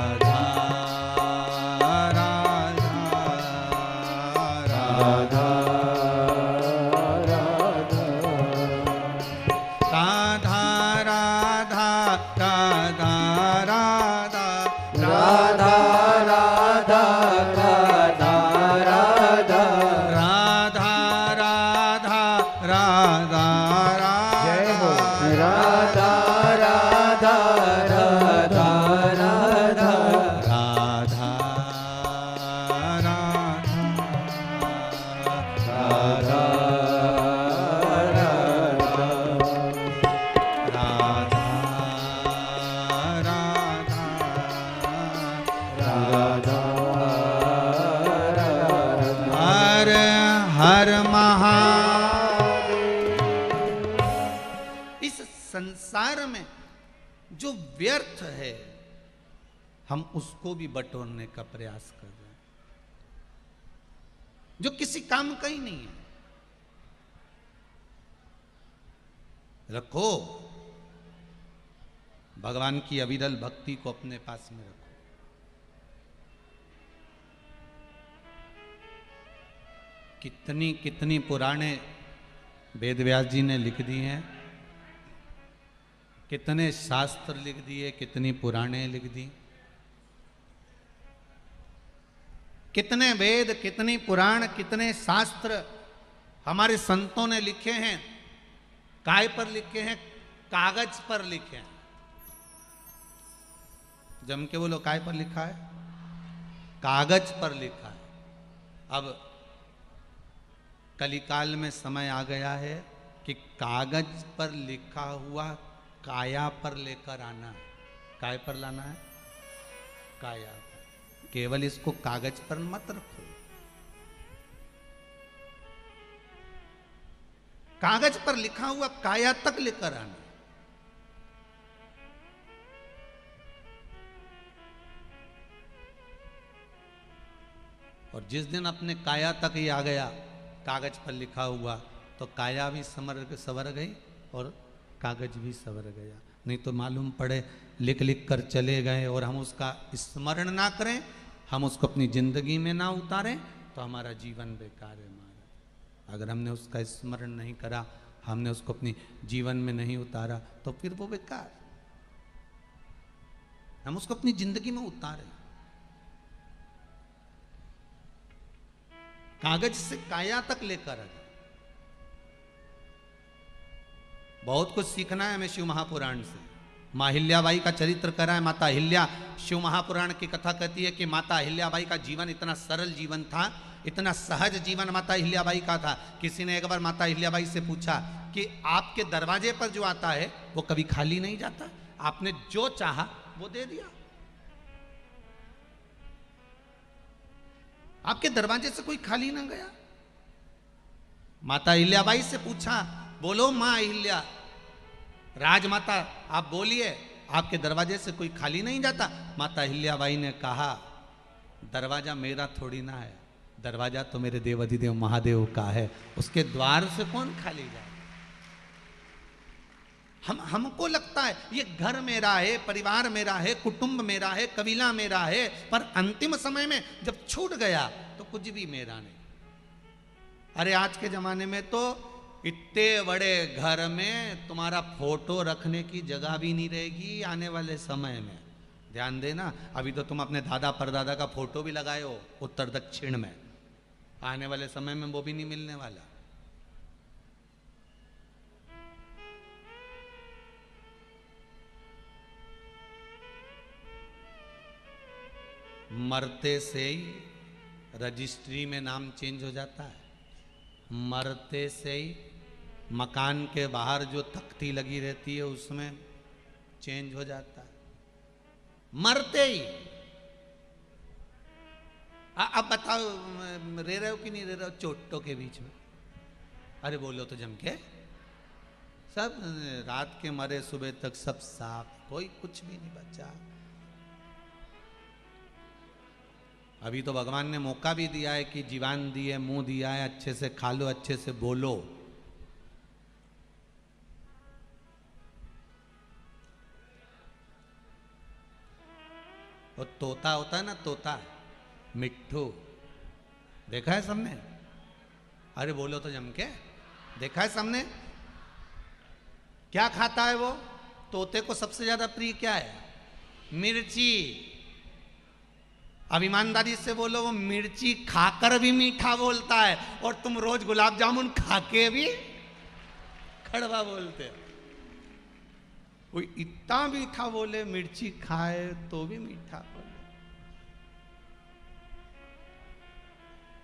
राधा हर महादेव। इस संसार में जो व्यर्थ है हम उसको भी बटोरने का प्रयास कर रहे हैं, जो किसी काम का ही नहीं है। रखो भगवान की अविरल भक्ति को अपने पास में रखो। कितनी कितनी पुराने वेद व्यास जी ने लिख दी हैं, कितने शास्त्र लिख दिए, कितनी पुराणे लिख दी, कितने वेद, कितनी पुराण, कितने शास्त्र हमारे संतों ने लिखे हैं। काय पर लिखे हैं? कागज पर लिखे हैं। जम के बोलो, काय पर लिखा है? कागज पर लिखा है। अब कलिकाल में समय आ गया है कि कागज पर लिखा हुआ काया पर लेकर आना है। काय पर लाना है? काया पर। केवल इसको कागज पर मत रखो, कागज पर लिखा हुआ काया तक लेकर आना। और जिस दिन अपने काया तक ही आ गया, कागज पर लिखा हुआ, तो काया भी संवर गई और कागज भी संवर गया। नहीं तो मालूम पड़े लिख लिख कर चले गए और हम उसका स्मरण ना करें, हम उसको अपनी जिंदगी में ना उतारें, तो हमारा जीवन बेकार है। हमारा अगर हमने उसका स्मरण नहीं करा, हमने उसको अपनी जीवन में नहीं उतारा, तो फिर वो बेकार। हम उसको अपनी जिंदगी में उतारें। कागज से काया तक लेकर आ। बहुत कुछ सीखना है हमें शिव महापुराण से। माँ अहिल्याबाई का चरित्र करा है माता अहिल्या। शिव महापुराण की कथा कहती है कि माता अहिल्याबाई का जीवन इतना सरल जीवन था, इतना सहज जीवन माता अहिल्याबाई का था। किसी ने एक बार माता अहिल्याबाई से पूछा कि आपके दरवाजे पर जो आता है वो कभी खाली नहीं जाता, आपने जो चाहा वो दे दिया, आपके दरवाजे से कोई खाली ना गया। माता अहिल्याबाई से पूछा, बोलो मां अहिल्या, राजमाता आप बोलिए, आपके दरवाजे से कोई खाली नहीं जाता। माता अहिल्याबाई ने कहा, दरवाजा मेरा थोड़ी ना है, दरवाजा तो मेरे देवाधिदेव महादेव का है, उसके द्वार से कौन खाली जाए। हमको लगता है ये घर मेरा है, परिवार मेरा है, कुटुंब मेरा है, कबीला मेरा है, पर अंतिम समय में जब छूट गया तो कुछ भी मेरा नहीं। अरे आज के जमाने में तो इतने बड़े घर में तुम्हारा फोटो रखने की जगह भी नहीं रहेगी आने वाले समय में। ध्यान देना, अभी तो तुम अपने दादा परदादा का फोटो भी लगाए हो उत्तर दक्षिण में, आने वाले समय में वो भी नहीं मिलने वाला। मरते से ही रजिस्ट्री में नाम चेंज हो जाता है। मरते से ही मकान के बाहर जो तख्ती लगी रहती है उसमें चेंज हो जाता है, मरते ही। अब बताओ, रह रहे हो कि नहीं रह रहे हो चोटों के बीच में? अरे बोलो तो जम के। सब रात के मरे सुबह तक सब साफ, कोई कुछ भी नहीं बचा। अभी तो भगवान ने मौका भी दिया है कि जीवान दी है, मुंह दिया है, अच्छे से खा लो, अच्छे से बोलो। और तोता होता है ना, तोता मिट्ठू, देखा है सबने? अरे बोलो तो जम के, देखा है सबने? क्या खाता है वो? तोते को सबसे ज्यादा प्रिय क्या है? मिर्ची। अब ईमानदारी से बोलो, वो मिर्ची खाकर भी मीठा बोलता है, और तुम रोज गुलाब जामुन खा के भी कड़वा बोलते हो। कोई इतना मीठा बोले, मिर्ची खाए तो भी मीठा बोले।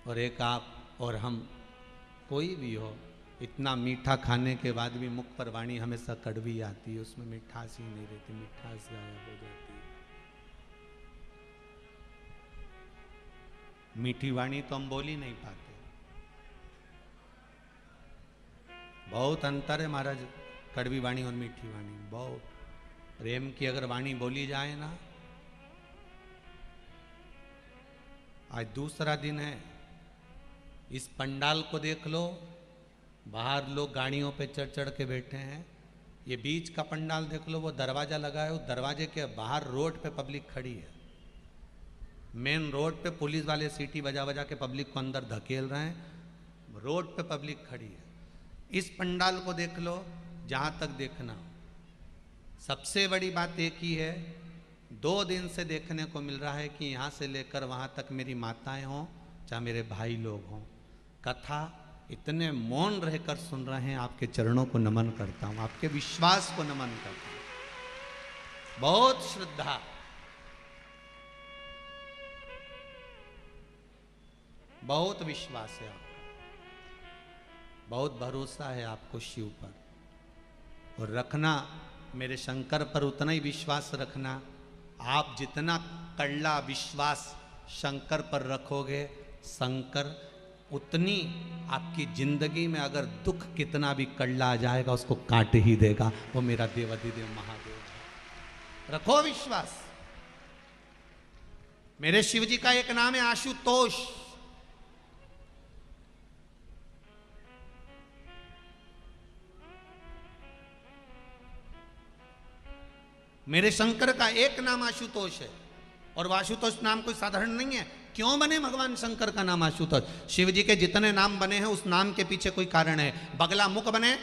और एक आप और हम, कोई भी हो, इतना मीठा खाने के बाद भी मुख पर वाणी हमेशा कड़वी आती है, उसमें मिठास ही नहीं रहती, मिठास गायब हो जाती है। मीठी वाणी तो हम बोल ही नहीं पाते। बहुत अंतर है महाराज, कड़वी वाणी और मीठी वाणी, बहुत। प्रेम की अगर वाणी बोली जाए ना, आज दूसरा दिन है, इस पंडाल को देख लो, बाहर लोग गाड़ियों पे चढ़ चढ़ के बैठे हैं। ये बीच का पंडाल देख लो, वो दरवाजा लगा है, उस दरवाजे के बाहर रोड पे पब्लिक खड़ी है। मेन रोड पे पुलिस वाले सीटी बजा बजा के पब्लिक को अंदर धकेल रहे हैं, रोड पे पब्लिक खड़ी है। इस पंडाल को देख लो, जहां तक देखना। सबसे बड़ी बात एक ही है, 2 दिन से देखने को मिल रहा है कि यहां से लेकर वहां तक मेरी माताएं हों चाहे मेरे भाई लोग हों, कथा इतने मौन रहकर सुन रहे हैं। आपके चरणों को नमन करता हूं, आपके विश्वास को नमन करता हूं। बहुत श्रद्धा, बहुत विश्वास है आपको, बहुत भरोसा है आपको शिव पर। और रखना मेरे शंकर पर उतना ही विश्वास रखना। आप जितना कड़ला विश्वास शंकर पर रखोगे, शंकर उतनी आपकी जिंदगी में अगर दुख कितना भी कड़ला आ जाएगा उसको काट ही देगा। वो मेरा देवाधिदेव महादेव है, रखो विश्वास। मेरे शिव जी का एक नाम है आशुतोष। मेरे शंकर का एक नाम आशुतोष है, और वो आशुतोष नाम कोई साधारण नहीं है। क्यों बने भगवान शंकर का नाम आशुतोष? शिव जी के जितने नाम बने हैं उस नाम के पीछे कोई कारण है। बगला मुख बने,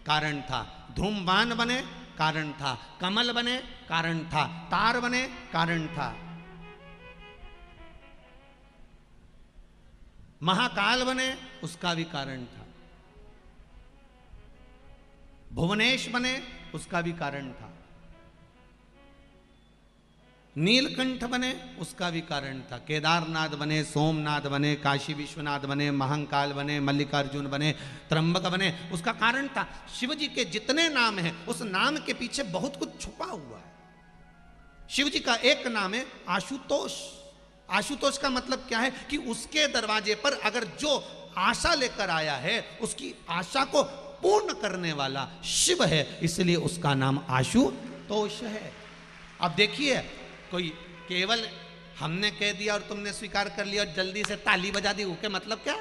कारण था। धूमवान बने, कारण था। कमल बने, कारण था। तार बने, कारण था। महाकाल बने, उसका भी कारण था। भुवनेश बने, उसका भी कारण था। नीलकंठ बने, उसका भी कारण था। केदारनाथ बने, सोमनाथ बने, काशी विश्वनाथ बने, महंकाल बने, मल्लिकार्जुन बने, त्र्यंबक बने, उसका कारण था। शिव जी के जितने नाम हैं उस नाम के पीछे बहुत कुछ छुपा हुआ है। शिव जी का एक नाम है आशुतोष। आशुतोष का मतलब क्या है कि उसके दरवाजे पर अगर जो आशा लेकर आया है उसकी आशा को पूर्ण करने वाला शिव है, इसलिए उसका नाम आशुतोष है। अब देखिए, कोई केवल हमने कह दिया और तुमने स्वीकार कर लिया और जल्दी से ताली बजा दी, उसके मतलब क्या?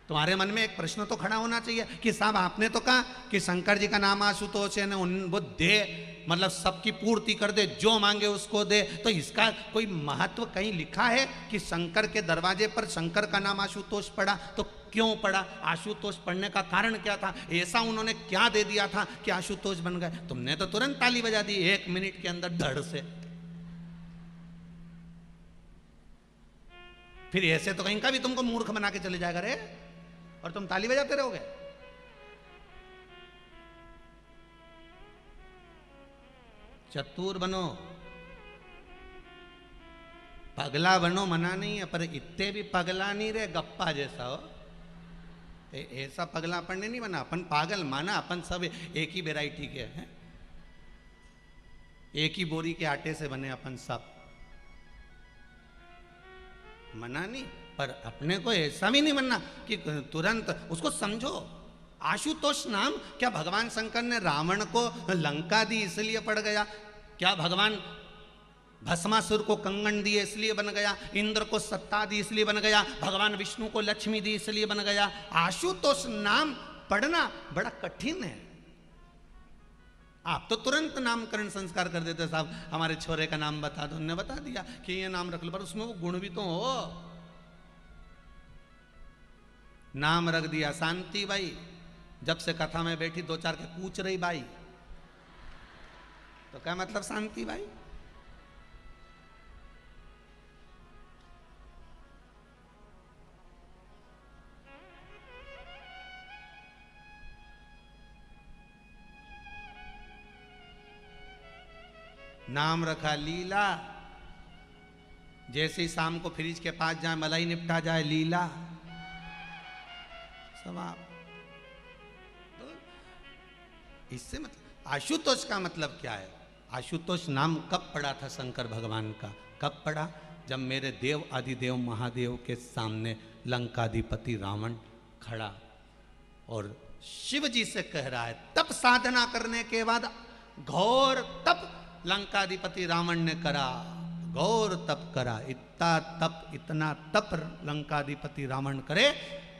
तुम्हारे मन में एक प्रश्न तो खड़ा होना चाहिए कि साहब आपने तो कहा कि शंकर जी का नाम आशुतोष है, वो दे, मतलब सबकी पूर्ति कर दे, जो मांगे उसको दे। तो इसका कोई महत्व कहीं लिखा है कि शंकर के दरवाजे पर शंकर का नाम आशुतोष पड़ा? तो क्यों पड़ा? आशुतोष पढ़ने का कारण क्या था? ऐसा उन्होंने क्या दे दिया था कि आशुतोष बन गए? तुमने तो तुरंत ताली बजा दी 1 मिनट के अंदर धड़ से। फिर ऐसे तो कहीं का भी तुमको मूर्ख बना के चले जाएगा रे, और तुम ताली बजाते रहोगे। चतुर बनो, पगला बनो, मना नहीं है, पर इतने भी पगला नहीं रहे गप्पा जैसा हो। ऐसा पगला अपन ने नहीं बना, अपन पागल माना। अपन सब एक ही वैरायटी के हैं, एक ही बोरी के आटे से बने अपन सब। मना नहीं, पर अपने को ऐसा भी नहीं बनना कि तुरंत उसको समझो। आशुतोष नाम क्या भगवान शंकर ने रावण को लंका दी इसलिए पड़ गया? क्या भगवान भस्मासुर को कंगन दिए इसलिए बन गया? इंद्र को सत्ता दी इसलिए बन गया? भगवान विष्णु को लक्ष्मी दी इसलिए बन गया? आशुतोष नाम पढ़ना बड़ा कठिन है। आप तो तुरंत नामकरण संस्कार कर देते, साहब हमारे छोरे का नाम बता दो, उन्होंने बता दिया कि ये नाम रख लो, पर उसमें वो गुण भी तो हो। नाम रख दिया शांति बाई, जब से कथा में बैठी दो चार के पूछ रही बाई, तो क्या मतलब शांति बाई? नाम रखा लीला, जैसे ही शाम को फ्रिज के पास जाए मलाई निपटा जाए लीला सब आप। तो इससे मतलब आशुतोष का मतलब क्या है? आशुतोष नाम कब पड़ा था शंकर भगवान का? कब पड़ा? जब मेरे देव आदिदेव महादेव के सामने लंकाधिपति रावण खड़ा और शिव जी से कह रहा है, तप साधना करने के बाद घोर तप लंकाधिपति रावण ने करा, घोर तप करा, इतना तप लंकाधिपति रावण करे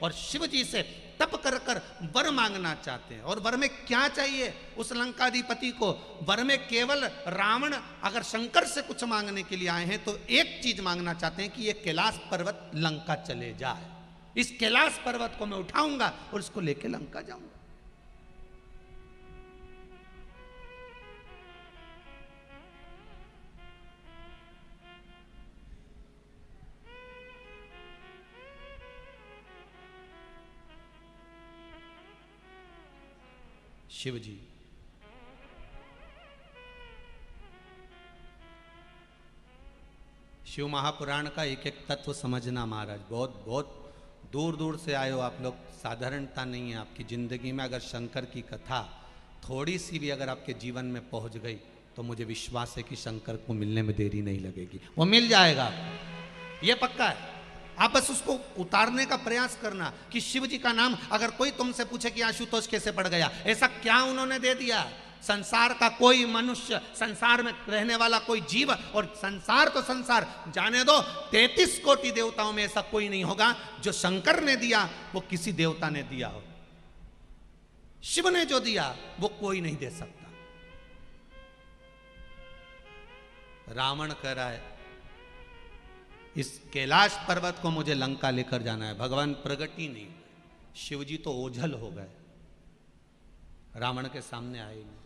और शिव जी से तप कर कर वर मांगना चाहते हैं। और वर में क्या चाहिए उस लंकाधिपति को? वर में केवल रावण अगर शंकर से कुछ मांगने के लिए आए हैं तो एक चीज मांगना चाहते हैं कि ये कैलाश पर्वत लंका चले जाए। इस कैलाश पर्वत को मैं उठाऊंगा और इसको लेके लंका जाऊंगा। शिव जी शिव महापुराण का एक एक तत्व समझना महाराज। बहुत बहुत दूर दूर से आए हो आप लोग, साधारणता नहीं है आपकी जिंदगी में। अगर शंकर की कथा थोड़ी सी भी अगर आपके जीवन में पहुंच गई तो मुझे विश्वास है कि शंकर को मिलने में देरी नहीं लगेगी, वो मिल जाएगा, ये पक्का है। आप बस उसको उतारने का प्रयास करना कि शिव जी का नाम अगर कोई तुमसे पूछे कि आशुतोष कैसे पड़ गया, ऐसा क्या उन्होंने दे दिया? संसार का कोई मनुष्य, संसार में रहने वाला कोई जीव, और संसार तो संसार जाने दो, 33 कोटि देवताओं में ऐसा कोई नहीं होगा जो शंकर ने दिया वो किसी देवता ने दिया हो। शिव ने जो दिया वो कोई नहीं दे सकता। रावण कह रहा है इस कैलाश पर्वत को मुझे लंका लेकर जाना है, भगवान प्रगट ही नहीं, शिव जी तो ओझल हो गए, रावण के सामने आए नहीं।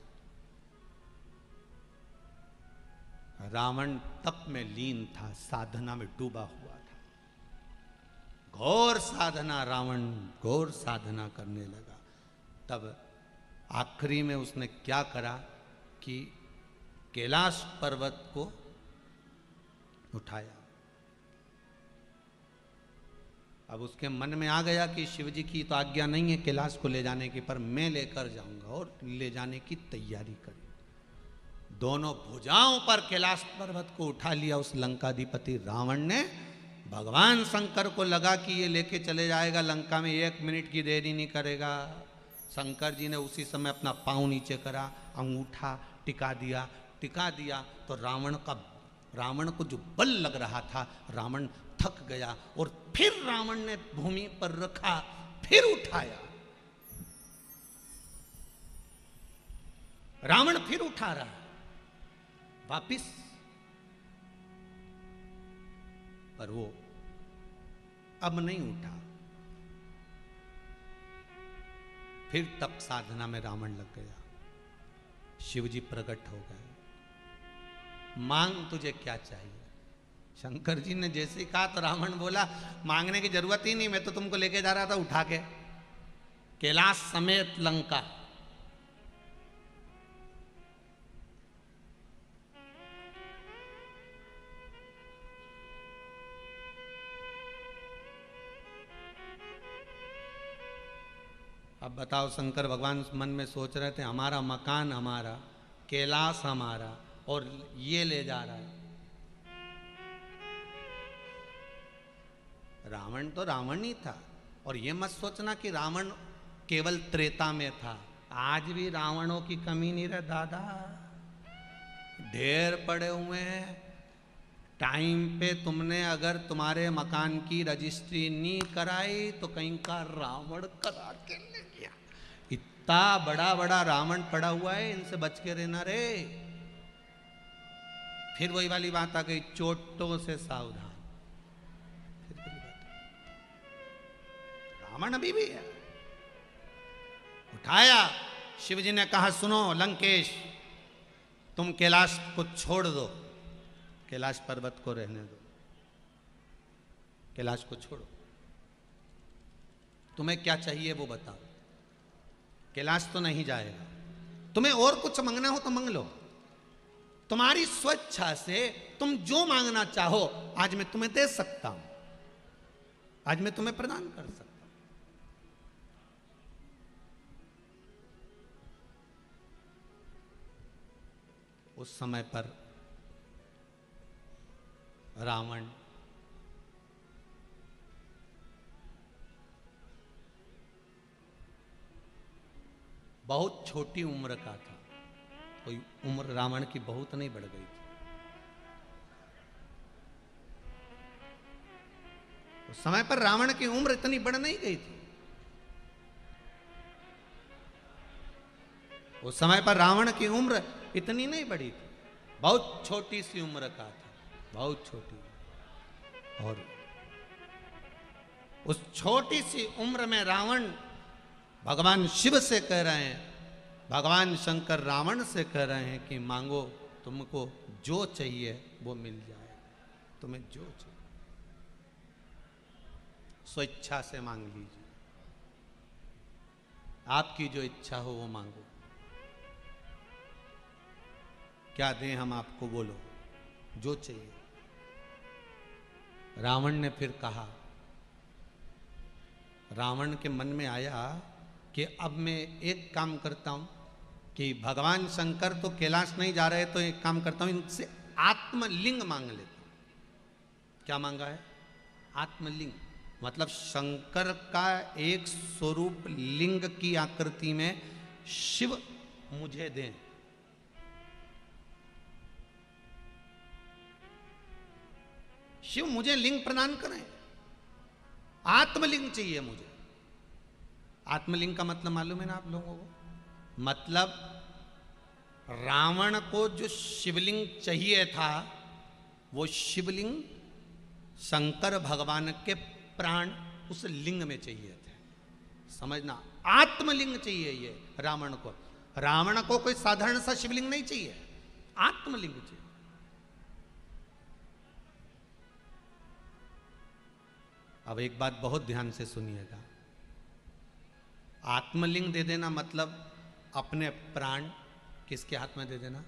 रावण तप में लीन था, साधना में डूबा हुआ था, घोर साधना, रावण घोर साधना करने लगा। तब आखिरी में उसने क्या करा कि कैलाश पर्वत को उठाया। अब उसके मन में आ गया कि शिव जी की तो आज्ञा नहीं है कैलाश को ले जाने की, पर मैं लेकर जाऊंगा, और ले जाने की तैयारी करी। दोनों भुजाओं पर कैलाश पर्वत को उठा लिया उस लंकाधिपति रावण ने। भगवान शंकर को लगा कि ये लेके चले जाएगा लंका में, 1 मिनट की देरी नहीं करेगा। शंकर जी ने उसी समय अपना पांव नीचे करा, अंगूठा टिका दिया तो रावण को जो बल लग रहा था, रावण थक गया और फिर रावण ने भूमि पर रखा, फिर उठाया। रावण फिर उठा रहा वापिस, पर वो अब नहीं उठा। फिर तप साधना में रावण लग गया। शिव जी प्रकट हो गए, मांग तुझे क्या चाहिए? शंकर जी ने जैसे ही कहा तो रावण बोला मांगने की जरूरत ही नहीं, मैं तो तुमको लेके जा रहा था उठा के कैलाश समेत लंका। अब बताओ, शंकर भगवान मन में सोच रहे थे हमारा मकान हमारा, कैलाश हमारा, और ये ले जा रहा है। रावण तो रावण ही था। और ये मत सोचना कि रावण केवल त्रेता में था, आज भी रावणों की कमी नहीं रहे दादा, ढेर पड़े हुए हैं। टाइम पे तुमने अगर तुम्हारे मकान की रजिस्ट्री नहीं कराई तो कहीं का रावण करा के ले गया। इतना बड़ा बड़ा रावण पड़ा हुआ है, इनसे बच के रहना रे। फिर वही वाली बात आ गई, चोटों से सावधान। फिर वही बात, रावण अभी भी है। उठाया, शिव जी ने कहा सुनो लंकेश, तुम कैलाश को छोड़ दो, कैलाश पर्वत को रहने दो, कैलाश को छोड़ो, तुम्हें क्या चाहिए वो बताओ। कैलाश तो नहीं जाएगा, तुम्हें और कुछ मांगना हो तो मांग लो, तुम्हारी स्वेच्छा से तुम जो मांगना चाहो आज मैं तुम्हें दे सकता हूं, आज मैं तुम्हें प्रदान कर सकता हूं। उस समय पर रावण बहुत छोटी उम्र का था, कोई उम्र रावण की बहुत नहीं बढ़ गई थी। उस समय पर रावण की उम्र इतनी बढ़ नहीं गई थी। उस समय पर रावण की उम्र इतनी नहीं बढ़ी थी, बहुत छोटी सी उम्र का था, बहुत छोटी। और उस छोटी सी उम्र में रावण भगवान शिव से कह रहे हैं, भगवान शंकर रावण से कह रहे हैं कि मांगो, तुमको जो चाहिए वो मिल जाए, तुम्हें जो चाहिए स्वेच्छा से मांग लीजिए, आपकी जो इच्छा हो वो मांगो। क्या दें हम आपको, बोलो जो चाहिए। रावण ने फिर कहा, रावण के मन में आया कि अब मैं एक काम करता हूं कि भगवान शंकर तो कैलाश नहीं जा रहे, तो एक काम करता हूं इनसे आत्मलिंग मांग लेता हूं। क्या मांगा है? आत्मलिंग, मतलब शंकर का एक स्वरूप लिंग की आकृति में शिव मुझे दें। शिव मुझे लिंग प्रदान करें, आत्मलिंग चाहिए मुझे। आत्मलिंग का मतलब मालूम है ना आप लोगों को? मतलब रावण को जो शिवलिंग चाहिए था वो शिवलिंग शंकर भगवान के प्राण उस लिंग में चाहिए थे। समझना, आत्मलिंग चाहिए ये रावण को। रावण को कोई साधारण सा शिवलिंग नहीं चाहिए, आत्मलिंग चाहिए। अब एक बात बहुत ध्यान से सुनिएगा, आत्मलिंग दे देना मतलब अपने प्राण किसके हाथ में दे देना?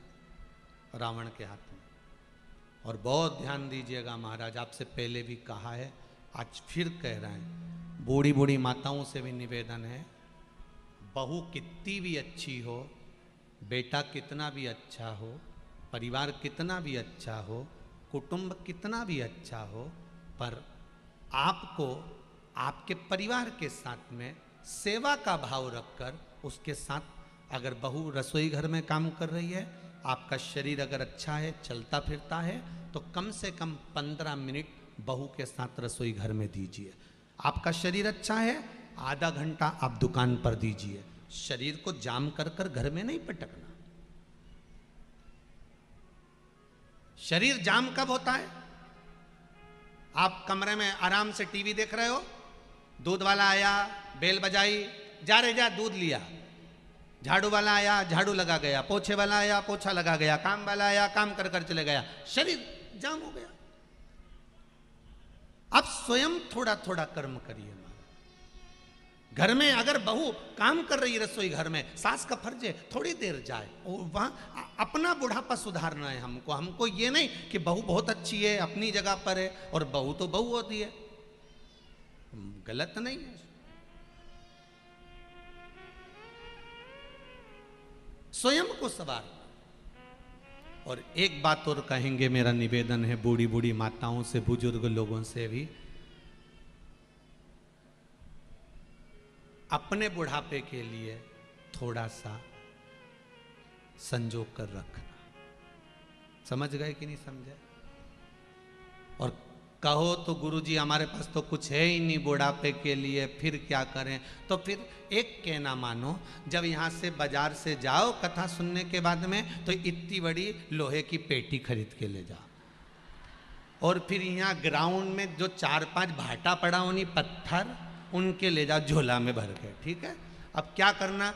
रावण के हाथ में। और बहुत ध्यान दीजिएगा महाराज, आपसे पहले भी कहा है, आज फिर कह रहे हैं, बूढ़ी बूढ़ी माताओं से भी निवेदन है, बहू कितनी भी अच्छी हो, बेटा कितना भी अच्छा हो, परिवार कितना भी अच्छा हो, कुटुंब कितना भी अच्छा हो, पर आपको आपके परिवार के साथ में सेवा का भाव रखकर उसके साथ, अगर बहू रसोई घर में काम कर रही है, आपका शरीर अगर अच्छा है, चलता फिरता है, तो कम से कम 15 मिनट बहू के साथ रसोई घर में दीजिए। आपका शरीर अच्छा है, आधा घंटा आप दुकान पर दीजिए। शरीर को जाम कर कर घर में नहीं पटकना। शरीर जाम कब होता है? आप कमरे में आराम से टीवी देख रहे हो, दूध वाला आया, बेल बजाई, जा रे जा दूध लिया, झाड़ू वाला आया, झाड़ू लगा गया, पोछे वाला आया, पोछा लगा गया, काम वाला आया, काम कर कर चले गया, शरीर जाम हो गया। आप स्वयं थोड़ा थोड़ा कर्म करिए। घर में अगर बहू काम कर रही है रसोई घर में, सास का फर्ज है थोड़ी देर जाए, और वहां अपना बुढ़ापा सुधारना है हमको। हमको ये नहीं कि बहू बहुत अच्छी है, अपनी जगह पर है, और बहू तो बहू होती है, गलत नहीं है। स्वयं को सवार। और एक बात और कहेंगे, मेरा निवेदन है बूढ़ी बूढ़ी माताओं से, बुजुर्ग लोगों से भी, अपने बुढ़ापे के लिए थोड़ा सा संजो कर रखना। समझ गए कि नहीं समझे? और कहो तो गुरुजी हमारे पास तो कुछ है ही नहीं बुढ़ापे के लिए, फिर क्या करें? तो फिर एक कहना मानो, जब यहाँ से बाजार से जाओ कथा सुनने के बाद में, तो इतनी बड़ी लोहे की पेटी खरीद के ले जाओ, और फिर यहाँ ग्राउंड में जो 4-5 भाटा पड़ा उन्हीं पत्थर, उनके ले जाओ झोला में भर के। ठीक है? अब क्या करना,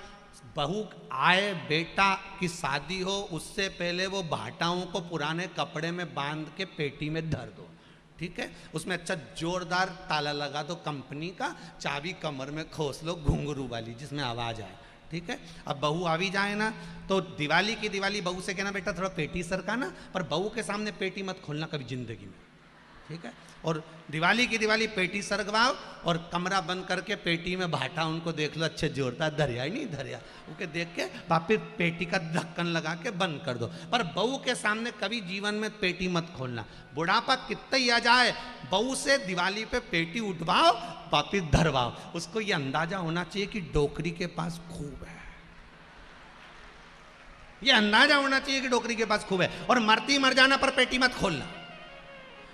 बहू आए, बेटा की शादी हो, उससे पहले वो भाटाओं को पुराने कपड़े में बांध के पेटी में धर दो। ठीक है? उसमें अच्छा जोरदार ताला लगा दो कंपनी का, चाबी कमर में खोस लो घुंघरू वाली जिसमें आवाज आए। ठीक है? अब बहू आ भी जाए ना, तो दिवाली की दिवाली बहू से कहना बेटा थोड़ा पेटी सरकाना, पर बहू के सामने पेटी मत खोलना कभी जिंदगी में। ठीक है? और दिवाली की दिवाली पेटी सरकवाओ, और कमरा बंद करके पेटी में भाटा उनको देख लो अच्छे जोरदार, धरिया ही नहीं धरिया, उनके देख के वापिस पेटी का ढक्कन लगा के बंद कर दो। पर बहू के सामने कभी जीवन में पेटी मत खोलना। बुढ़ापा कितना ही आ जाए, बहू से दिवाली पे पेटी उठवाओ, वापिस धरवाओ। उसको ये अंदाजा होना चाहिए कि डोकरी के पास खूब है, ये अंदाजा होना चाहिए कि डोकरी के पास खूब है। और मरती मर जाना पर पेटी मत खोलना।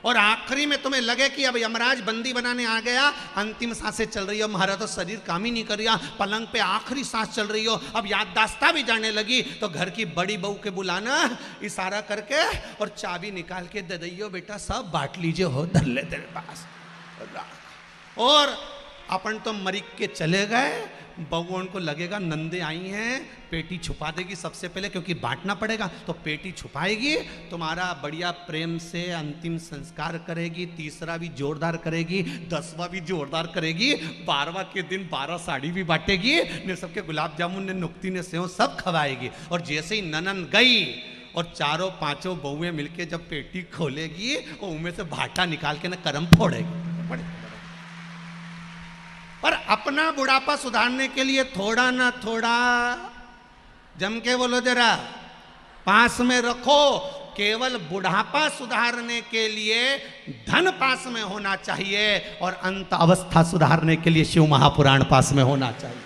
और आखिरी में तुम्हें लगे कि अब यमराज बंदी बनाने आ गया, अंतिम सांसें चल रही हो, हमारा तो शरीर काम ही नहीं कर रहा, पलंग पे आखिरी सांस चल रही हो, अब याददाश्ता भी जाने लगी, तो घर की बड़ी बहू के बुलाना इशारा करके, और चाबी निकाल के दे दैयो बेटा सब बांट लीजिए, हो धर ले तेरे पास। और अपन तो मरिक के चले गए, बहू उनको लगेगा नंदे आई हैं, पेटी छुपा देगी सबसे पहले, क्योंकि बांटना पड़ेगा, तो पेटी छुपाएगी, तुम्हारा बढ़िया प्रेम से अंतिम संस्कार करेगी, तीसरा भी जोरदार करेगी, 10वां भी जोरदार करेगी, 12वां के दिन 12 साड़ी भी बांटेगी, ने सबके गुलाब जामुन ने नुक्ती ने सेव सब खवाएगी। और जैसे ही ननन गई और 4-5 बहुएं मिलके जब पेटी खोलेगी, उनमें से भाटा निकाल के ना करम फोड़ेगी। पर अपना बुढ़ापा सुधारने के लिए थोड़ा ना थोड़ा, जम के बोलो जरा, पास में रखो। केवल बुढ़ापा सुधारने के लिए धन पास में होना चाहिए, और अंत अवस्था सुधारने के लिए शिव महापुराण पास में होना चाहिए।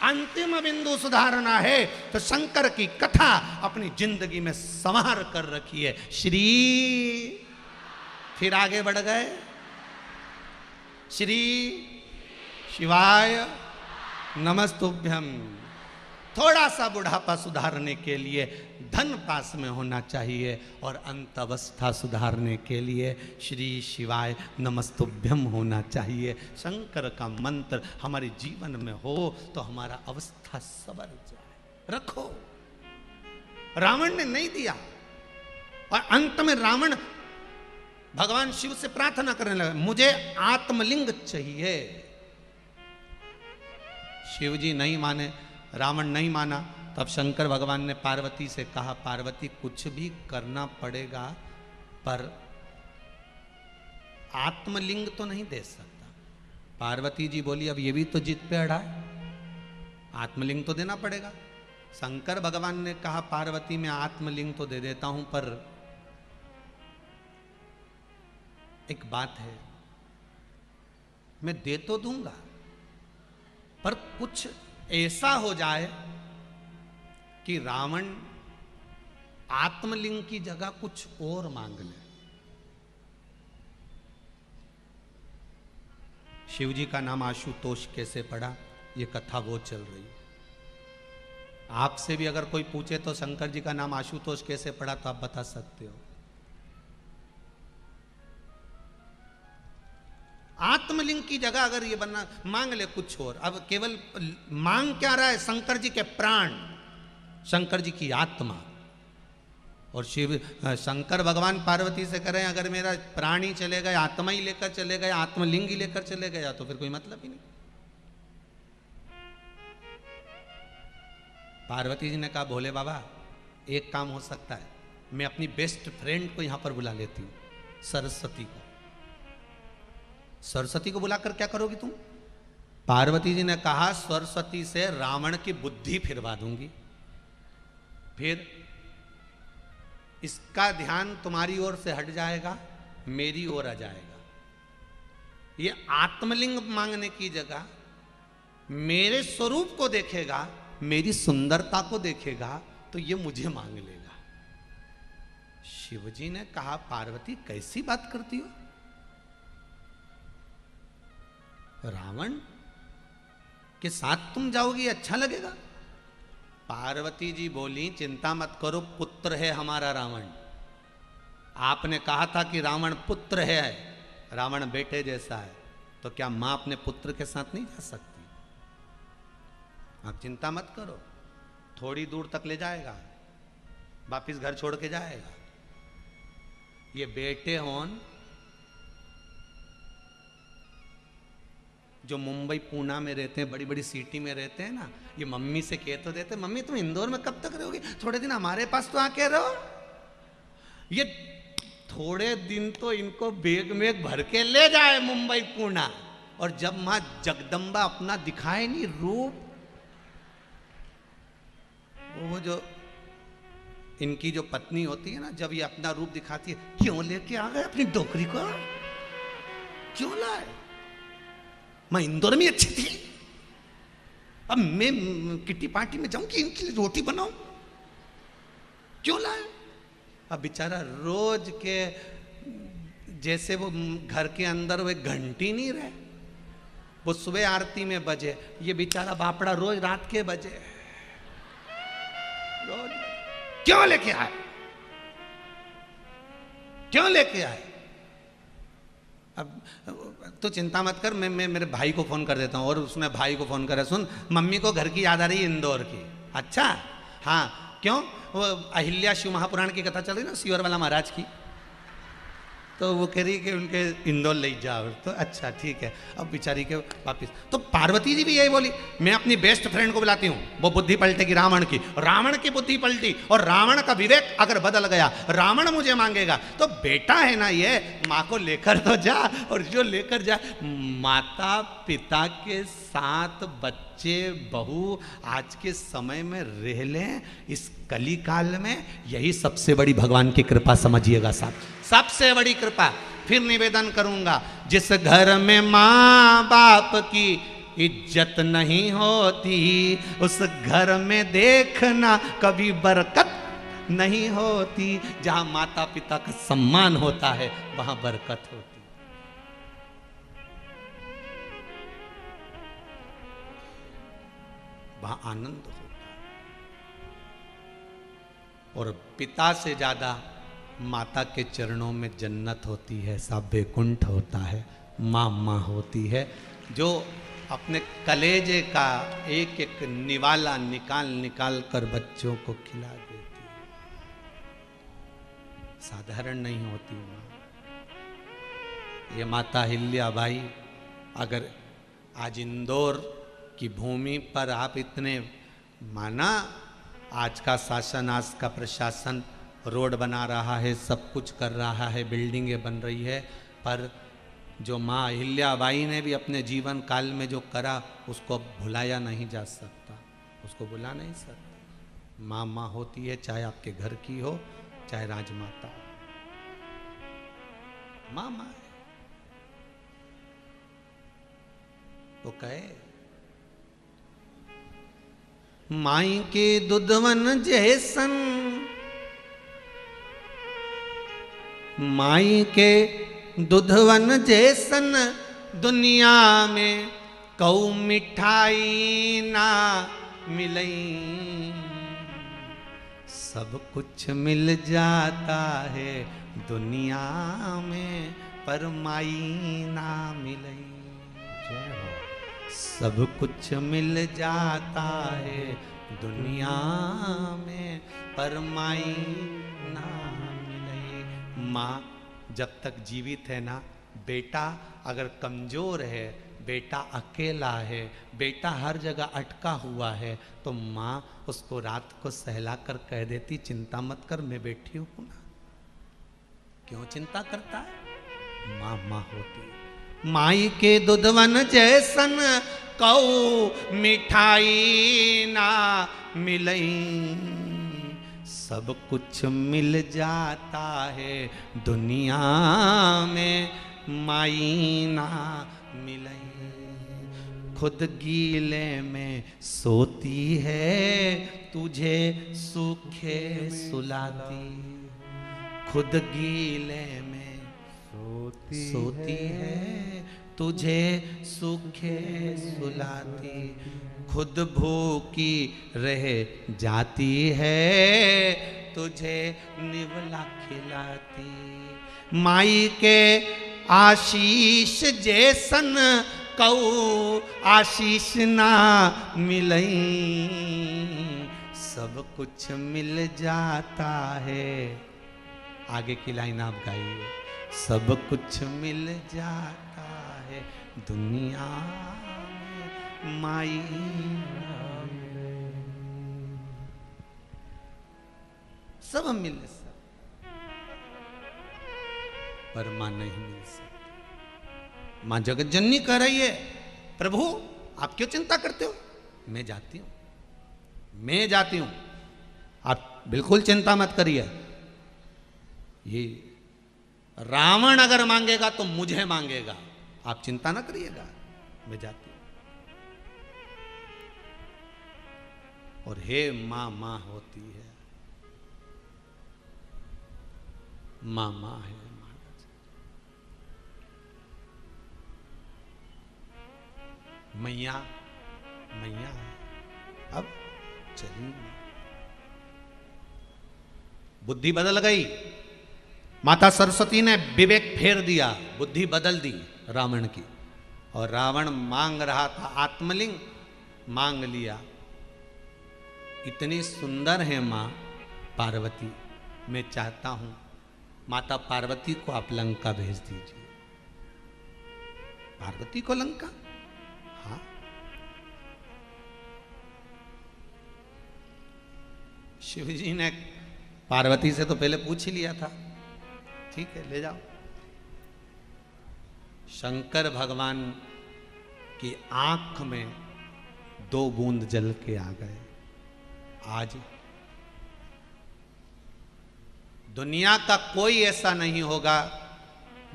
अंतिम बिंदु सुधारना है तो शंकर की कथा अपनी जिंदगी में संवार कर रखिए। श्री, फिर आगे बढ़ गए, श्री शिवाय नमस्तुभ्यम। थोड़ा सा बुढ़ापा सुधारने के लिए धन पास में होना चाहिए, और अंत अवस्था सुधारने के लिए श्री शिवाय नमस्तुभ्यम होना चाहिए। शंकर का मंत्र हमारे जीवन में हो तो हमारा अवस्था सवर जाए। रखो, रावण ने नहीं दिया, और अंत में रावण भगवान शिव से प्रार्थना करने लगा, मुझे आत्मलिंग चाहिए। शिव जी नहीं माने, रावण नहीं माना, तब शंकर भगवान ने पार्वती से कहा, पार्वती कुछ भी करना पड़ेगा, पर आत्मलिंग तो नहीं दे सकता। पार्वती जी बोली, अब ये भी तो जिद पे अड़ा है, आत्मलिंग तो देना पड़ेगा। शंकर भगवान ने कहा, पार्वती मैं आत्मलिंग तो दे देता हूं, पर एक बात है, मैं दे तो दूंगा, पर कुछ ऐसा हो जाए कि रावण आत्मलिंग की जगह कुछ और मांग ले। शिव जी का नाम आशुतोष कैसे पड़ा, ये कथा वो चल रही। आपसे भी अगर कोई पूछे तो शंकर जी का नाम आशुतोष कैसे पड़ा, तो आप बता सकते हो। आत्मलिंग की जगह अगर ये बनना, मांग ले कुछ और। अब केवल मांग क्या रहा है, शंकर जी के प्राण, शंकर जी की आत्मा। और शिव शंकर भगवान पार्वती से कह रहे हैं, अगर मेरा प्राण ही चले गए, आत्मा ही लेकर चले गए, आत्मलिंग ही लेकर चले गया, तो फिर कोई मतलब ही नहीं। पार्वती जी ने कहा, भोले बाबा एक काम हो सकता है, मैं अपनी बेस्ट फ्रेंड को यहां पर बुला लेती हूं, सरस्वती को। सरस्वती को बुलाकर क्या करोगी तुम? पार्वती जी ने कहा, सरस्वती से रावण की बुद्धि फिरवा दूंगी, फिर इसका ध्यान तुम्हारी ओर से हट जाएगा, मेरी ओर आ जाएगा। ये आत्मलिंग मांगने की जगह मेरे स्वरूप को देखेगा, मेरी सुंदरता को देखेगा तो ये मुझे मांग लेगा। शिवजी ने कहा, पार्वती कैसी बात करती हो? रावण के साथ तुम जाओगी, अच्छा लगेगा? पार्वती जी बोली, चिंता मत करो, पुत्र है हमारा रावण। आपने कहा था कि रावण पुत्र है, रावण बेटे जैसा है, तो क्या मां अपने पुत्र के साथ नहीं जा सकती? आप चिंता मत करो, थोड़ी दूर तक ले जाएगा, वापिस घर छोड़ के जाएगा। ये बेटे होन जो मुंबई पूना में रहते हैं, बड़ी बड़ी सिटी में रहते हैं ना, ये मम्मी से कह तो देते, मम्मी तुम इंदौर में कब तक रहोगे, थोड़े दिन हमारे पास तो आके रहो। ये थोड़े दिन तो इनको बैग में भर के ले जाए मुंबई पूना, और जब मां जगदम्बा अपना दिखाए नहीं रूप, वो जो इनकी जो पत्नी होती है ना, जब ये अपना रूप दिखाती है, क्यों लेके आ गए अपनी डोकरी को, क्यों लाए? मैं इंदौर में अच्छी थी, अब मैं किट्टी पार्टी में जाऊं कि इनके लिए रोटी बनाऊं, क्यों लाए? अब बेचारा रोज के जैसे वो घर के वह घंटी नहीं रहे, वो सुबह आरती में बजे, ये बेचारा बापड़ा रोज रात के बजे। रोज क्यों लेके आए, क्यों लेके आए? अब तो चिंता मत कर, मैं मेरे भाई को फोन कर देता हूं। और उसने भाई को फोन करा, सुन मम्मी को घर की याद आ रही है इंदौर की। अच्छा हाँ, क्यों? वो अहिल्या शिव महापुराण की कथा चल रही ना, सियोर वाला महाराज की, तो वो कह रही कि उनके इंदौर ले जाओ। तो अच्छा ठीक है, अब बेचारी के वापिस। तो पार्वती जी भी यही बोली, मैं अपनी बेस्ट फ्रेंड को बुलाती हूँ, वो बुद्धि पलटेगी रावण की। रावण की बुद्धि पलटी और रावण का विवेक अगर बदल गया, रावण मुझे मांगेगा तो बेटा है ना ये, माँ को लेकर तो जा, और जो लेकर जा, माता पिता के साथ बच्चे बहू आज के समय में रह लें इस कली काल में, यही सबसे बड़ी भगवान की कृपा समझिएगा साहब, सबसे बड़ी कृपा। फिर निवेदन करूंगा, जिस घर में माँ बाप की इज्जत नहीं होती, उस घर में देखना कभी बरकत नहीं होती। जहां माता पिता का सम्मान होता है वहां बरकत होती। वहां आनंद होता है। और पिता से ज्यादा माता के चरणों में जन्नत होती है, सब वैकुंठ होता है। माँ होती है जो अपने कलेजे का एक एक निवाला निकाल निकाल कर बच्चों को खिला देती है। साधारण नहीं होती माँ। ये माता अहिल्याबाई अगर आज इंदौर की भूमि पर आप इतने माना, आज का शासन, आज का प्रशासन रोड बना रहा है, सब कुछ कर रहा है, बिल्डिंगें बन रही है, पर जो माँ अहिल्याबाई ने भी अपने जीवन काल में जो करा उसको भुलाया नहीं जा सकता, उसको भुला नहीं सकता। माँ माँ होती है, चाहे आपके घर की हो, चाहे राजमाता हो, माँ माँ है। वो कहे माई के दुधवन जैसन, माई के दुधवन जैसन दुनिया में कऊ मिठाई ना मिलई। सब कुछ मिल जाता है दुनिया में, पर माई ना मिलई। सब कुछ मिल जाता है दुनिया में, पर माई ना मिले। माँ जब तक जीवित है ना, बेटा अगर कमजोर है, बेटा अकेला है, बेटा हर जगह अटका हुआ है, तो माँ उसको रात को सहला कर कह देती, चिंता मत कर, मैं बैठी हूँ ना। क्यों चिंता करता है? माँ माँ होती है। माई के दुधवन जैसन कऊ मिठाई ना मिलई। सब कुछ मिल जाता है दुनिया में, माई ना मिलई। खुद गीले में सोती है, तुझे सूखे सुलाती। खुद गीले में सोती है, तुझे सूखे सुलाती। खुद भूखी रह जाती है, तुझे निवला खिलाती। माई के आशीष जैसन कऊ आशीष ना मिलई, सब कुछ मिल जाता है। आगे की लाइन आप गाइए। सब कुछ मिल जाता है दुनिया में, माई ना मिले। सब मिले सब, पर मां नहीं मिल सकती। मां जगत जननी कह रही है, प्रभु आप क्यों चिंता करते हो? मैं जाती हूं, मैं जाती हूं, आप बिल्कुल चिंता मत करिए। ये रावण अगर मांगेगा तो मुझे मांगेगा, आप चिंता ना करिएगा, मैं जाती हूं। और हे मां, मां होती है, मां मां है, मैया मैया है। अब चली बुद्धि बदल गई। माता सरस्वती ने विवेक फेर दिया, बुद्धि बदल दी रावण की। और रावण मांग रहा था आत्मलिंग, मांग लिया। इतनी सुंदर है मां पार्वती, मैं चाहता हूं माता पार्वती को आप लंका भेज दीजिए। पार्वती को लंका? हाँ। शिव जी ने पार्वती से तो पहले पूछ ही लिया था, ठीक है ले जाओ। शंकर भगवान की आंख में 2 बूंद जल के आ गए। आज दुनिया का कोई ऐसा नहीं होगा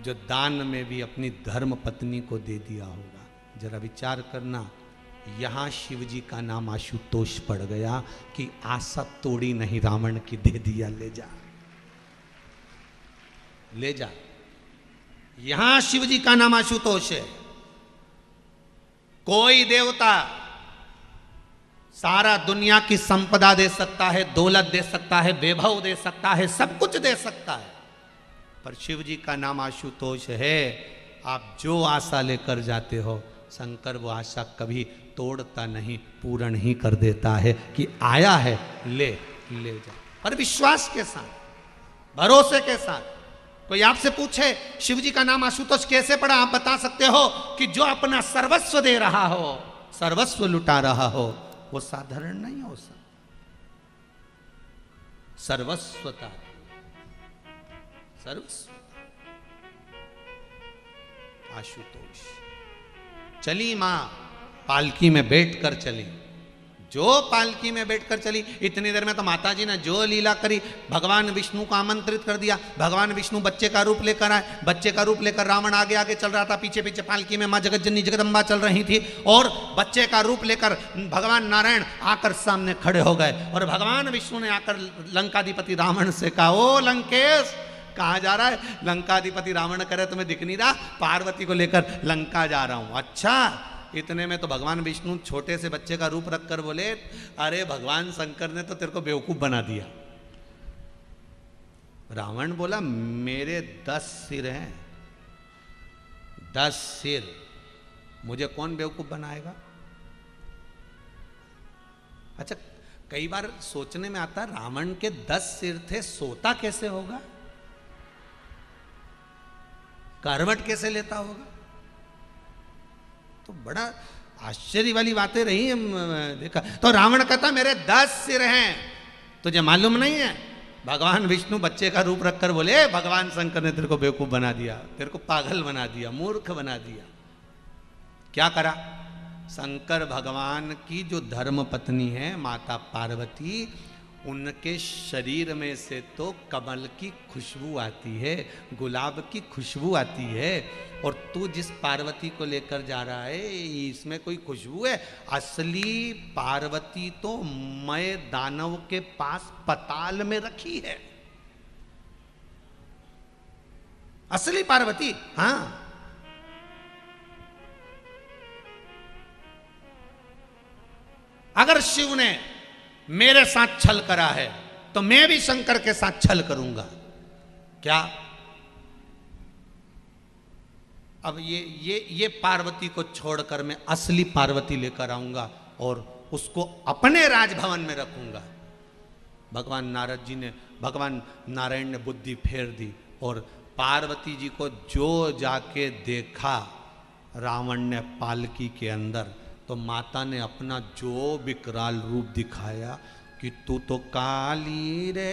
जो दान में भी अपनी धर्म पत्नी को दे दिया होगा। जरा विचार करना, यहां शिव जी का नाम आशुतोष पड़ गया कि आशा तोड़ी नहीं रावण की, दे दिया, ले जा ले जा। यहां शिव जी का नाम आशुतोष है। कोई देवता सारा दुनिया की संपदा दे सकता है, दौलत दे सकता है, वैभव दे सकता है, सब कुछ दे सकता है, पर शिव जी का नाम आशुतोष है। आप जो आशा लेकर जाते हो, शंकर वो आशा कभी तोड़ता नहीं, पूर्ण ही कर देता है कि आया है ले जा, पर विश्वास के साथ, भरोसे के साथ। कोई आपसे पूछे शिव जी का नाम आशुतोष कैसे पड़ा, आप बता सकते हो कि जो अपना सर्वस्व दे रहा हो, सर्वस्व लुटा रहा हो, वो साधारण नहीं हो सकता। सर्वस्वता, सर्वस्व आशुतोष। चली मां पालकी में बैठकर चली, जो पालकी में बैठकर चली। इतनी देर में तो माता जी ने जो लीला करी, भगवान विष्णु को आमंत्रित कर दिया। भगवान विष्णु बच्चे का रूप लेकर आए। बच्चे का रूप लेकर रावण आगे आगे चल रहा था, पीछे पीछे पालकी में मां जगत जननी जगदम्बा चल रही थी। और बच्चे का रूप लेकर भगवान नारायण आकर सामने खड़े हो गए। और भगवान विष्णु ने आकर लंकाधिपति रावण से कहा, ओ लंकेश कहाँ जा रहा है? लंकाधिपति रावण करे तुम्हें दिख नहीं रहा, पार्वती को लेकर लंका जा रहा हूं। अच्छा, इतने में तो भगवान विष्णु छोटे से बच्चे का रूप रखकर बोले, अरे भगवान शंकर ने तो तेरे को बेवकूफ बना दिया। रावण बोला, मेरे 10 सिर हैं, 10 सिर, मुझे कौन बेवकूफ बनाएगा? अच्छा, कई बार सोचने में आता, रावण के 10 सिर थे, सोता कैसे होगा, करवट कैसे लेता होगा? तो बड़ा आश्चर्य वाली बातें रही है। देखा तो रावण कहता, मेरे 10 सिर हैं, तुझे मालूम नहीं है? भगवान विष्णु बच्चे का रूप रखकर बोले, भगवान शंकर ने तेरे को बेवकूफ बना दिया, तेरे को पागल बना दिया, मूर्ख बना दिया। क्या करा? शंकर भगवान की जो धर्म पत्नी है माता पार्वती, उनके शरीर में से तो कमल की खुशबू आती है, गुलाब की खुशबू आती है, और तू जिस पार्वती को लेकर जा रहा है इसमें कोई खुशबू है? असली पार्वती तो मय दानव के पास पताल में रखी है, असली पार्वती। हाँ, अगर शिव ने मेरे साथ छल करा है तो मैं भी शंकर के साथ छल करूंगा। क्या अब ये पार्वती को छोड़कर मैं असली पार्वती लेकर आऊंगा और उसको अपने राजभवन में रखूंगा। भगवान नारद जी ने, भगवान नारायण ने बुद्धि फेर दी और पार्वती जी को जो जाके देखा रावण ने पालकी के अंदर, तो माता ने अपना जो विकराल रूप दिखाया कि तू तो काली रे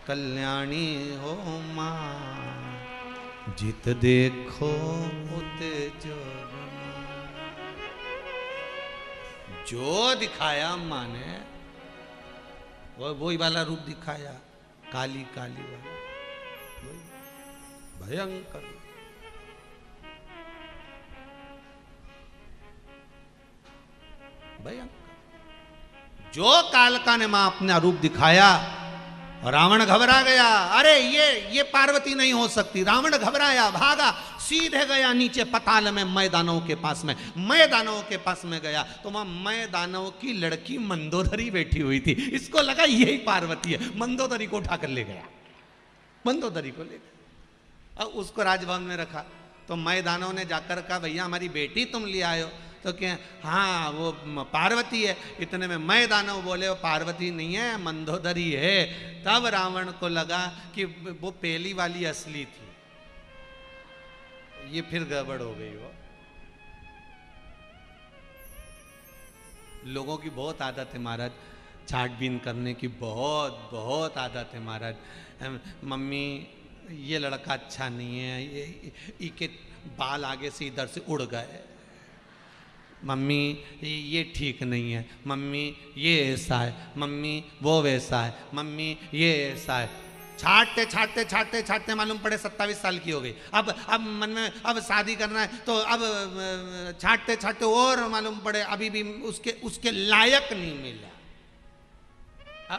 कल्याणी हो मां, जित देखो उत जोग मां। जो दिखाया मां ने वही वाला रूप दिखाया, काली काली वाला, भयंकर। भयंकर जो कालका ने मां अपना रूप दिखाया, रावण घबरा गया। अरे ये पार्वती नहीं हो सकती। रावण घबराया, भागा, सीधे गया नीचे पताल में, मय दानव के पास में। मय दानव के पास में गया तो वहां मय दानव की लड़की मंदोदरी बैठी हुई थी। इसको लगा यही पार्वती है, मंदोदरी को उठाकर ले गया, मंदोदरी को ले गया। अब उसको राजभवन में रखा तो मय दानव ने जाकर कहा, भैया हमारी बेटी तुम ले आयो। तो क्या, हाँ वो पार्वती है। इतने में मय दानव बोले वो पार्वती नहीं है, मंदोदरी है। तब रावण को लगा कि वो पहली वाली असली थी, ये फिर गड़बड़ हो गई। वो लोगों की बहुत आदत है महाराज, छाटबीन करने की बहुत बहुत आदत है महाराज। मम्मी ये लड़का अच्छा नहीं है, ये बाल आगे से इधर से उड़ गए, मम्मी ये ठीक नहीं है, मम्मी ये ऐसा है, मम्मी वो वैसा है, मम्मी ये ऐसा है। छाटते छाटते छाटते छाटते मालूम पड़े 27 साल की हो गई। अब मन में अब शादी करना है तो अब छाटते छाटते और मालूम पड़े अभी भी उसके लायक नहीं मिला।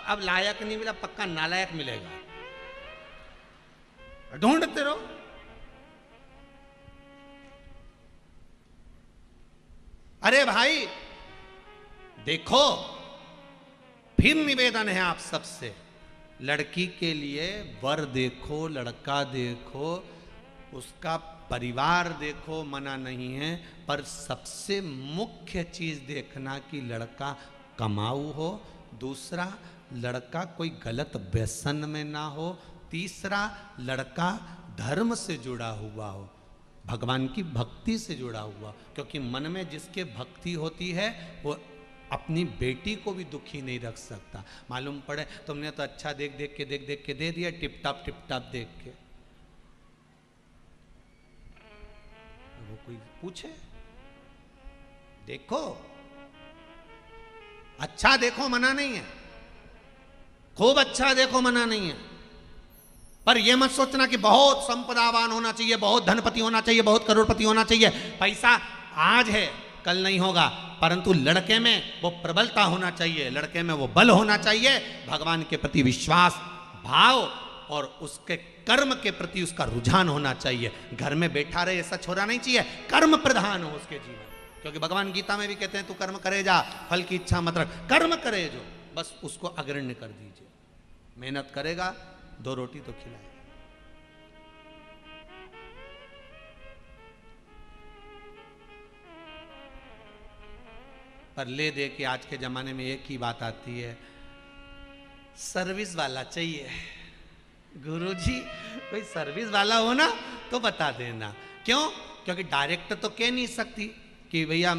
अब लायक नहीं मिला, पक्का नालायक मिलेगा। ढूंढते रहो। अरे भाई देखो, फिर निवेदन है आप सबसे, लड़की के लिए वर देखो, लड़का देखो, उसका परिवार देखो, मना नहीं है, पर सबसे मुख्य चीज देखना कि लड़का कमाऊ हो, दूसरा लड़का कोई गलत व्यसन में ना हो, तीसरा लड़का धर्म से जुड़ा हुआ हो, भगवान की भक्ति से जुड़ा हुआ। क्योंकि मन में जिसके भक्ति होती है वो अपनी बेटी को भी दुखी नहीं रख सकता। मालूम पड़े तुमने तो अच्छा देख देख के दे दिया, टिप टाप देख के। वो कोई पूछे, देखो अच्छा देखो मना नहीं है, खूब अच्छा देखो मना नहीं है, पर यह मत सोचना कि बहुत संपदावान होना चाहिए, बहुत धनपति होना चाहिए, बहुत करोड़पति होना चाहिए। पैसा आज है कल नहीं होगा, परंतु लड़के में वो प्रबलता होना चाहिए, लड़के में वो बल होना चाहिए, भगवान के प्रति विश्वास भाव और उसके कर्म के प्रति उसका रुझान होना चाहिए। घर में बैठा रहे ऐसा छोरा नहीं चाहिए, कर्म प्रधान हो उसके जीवन। क्योंकि भगवान गीता में भी कहते हैं तू कर्म करे जा, फल की इच्छा मत रख। कर्म करे जो, बस उसको अग्रण्य कर दीजिए। मेहनत करेगा, 2 रोटी तो खिलाएगा। पर ले दे के आज के जमाने में एक ही बात आती है, सर्विस वाला चाहिए। गुरुजी कोई सर्विस वाला हो ना तो बता देना। क्यों? क्योंकि डायरेक्ट तो कह नहीं सकती कि भैया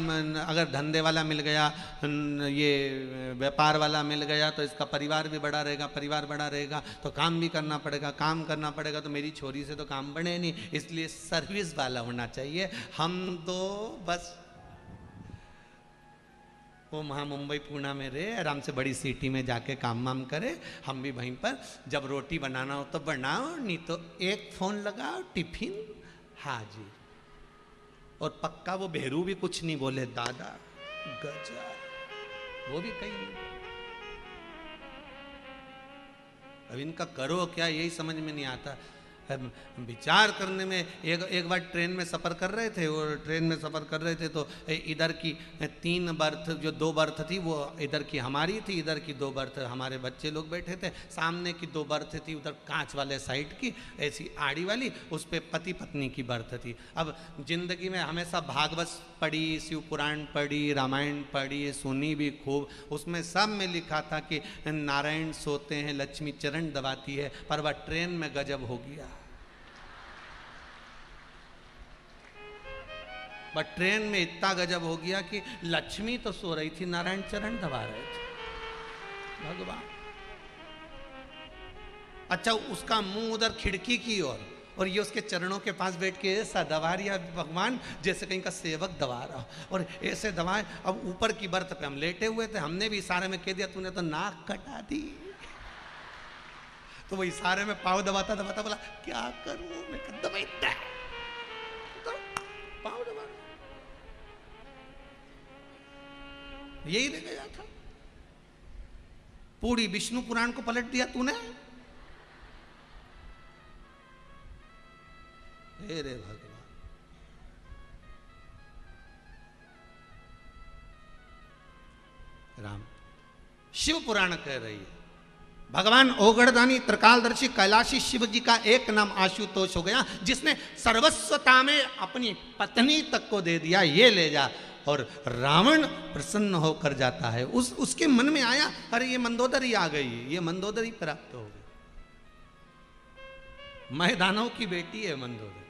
अगर धंधे वाला मिल गया, ये व्यापार वाला मिल गया तो इसका परिवार भी बड़ा रहेगा, परिवार बड़ा रहेगा तो काम भी करना पड़ेगा, काम करना पड़ेगा तो मेरी छोरी से तो काम बने नहीं, इसलिए सर्विस वाला होना चाहिए। हम तो बस वो वहाँ मुंबई पूना में रहे, आराम से बड़ी सिटी में जाके काम वाम करे, हम भी वहीं पर जब रोटी बनाना हो तो बनाओ, नहीं तो एक फोन लगाओ, टिफिन हाजिर। और पक्का वो भेरू भी कुछ नहीं बोले, दादा गजब, वो भी कहीं नहीं। अब इनका करो क्या यही समझ में नहीं आता। विचार करने में एक बार ट्रेन में सफ़र कर रहे थे, और ट्रेन में सफ़र कर रहे थे तो इधर की 3 बर्थ, जो 2 बर्थ थी वो इधर की हमारी थी, इधर की 2 बर्थ हमारे बच्चे लोग बैठे थे। सामने की 2 बर्थ थी उधर कांच वाले साइड की, ऐसी आड़ी वाली, उस पर पति पत्नी की बर्थ थी। अब जिंदगी में हमेशा भागवत पढ़ी, शिव पुराण पढ़ी, रामायण पढ़ी, सुनी भी खूब, उसमें सब में लिखा था कि नारायण सोते हैं, लक्ष्मी चरण दबाती है, पर वह ट्रेन में गजब हो गया। बट ट्रेन में इतना गजब हो गया कि लक्ष्मी तो सो रही थी, नारायण चरण दबा रहे थे, भगवान। अच्छा, उसका मुंह उधर खिड़की की ओर, और ये उसके चरणों के पास बैठ के ऐसा दबा रिया भगवान जैसे कहीं का सेवक दबा रहा, और ऐसे दबाए। अब ऊपर की बर्थ पे हम लेटे हुए थे, हमने भी इशारे में कह दिया तूने तो नाक कटा दी। तो वो इशारे में पाँव दबाता दबाता बोला क्या करूं मैं, दबाइता पाँव दबा, यही रह गया था। पूरी विष्णु पुराण को पलट दिया तूने। हे रे भगवान, राम शिव पुराण कह रही है, भगवान ओगड़दानी त्रिकालदर्शी कैलाशी शिव जी का एक नाम आशुतोष हो गया, जिसने सर्वस्वता में अपनी पत्नी तक को दे दिया, ये ले जा। और रावण प्रसन्न होकर जाता है। उसके मन में आया, अरे ये मंदोदरी आ गई, ये मंदोदरी प्राप्त हो गई, मैदानों की बेटी है मंदोदरी।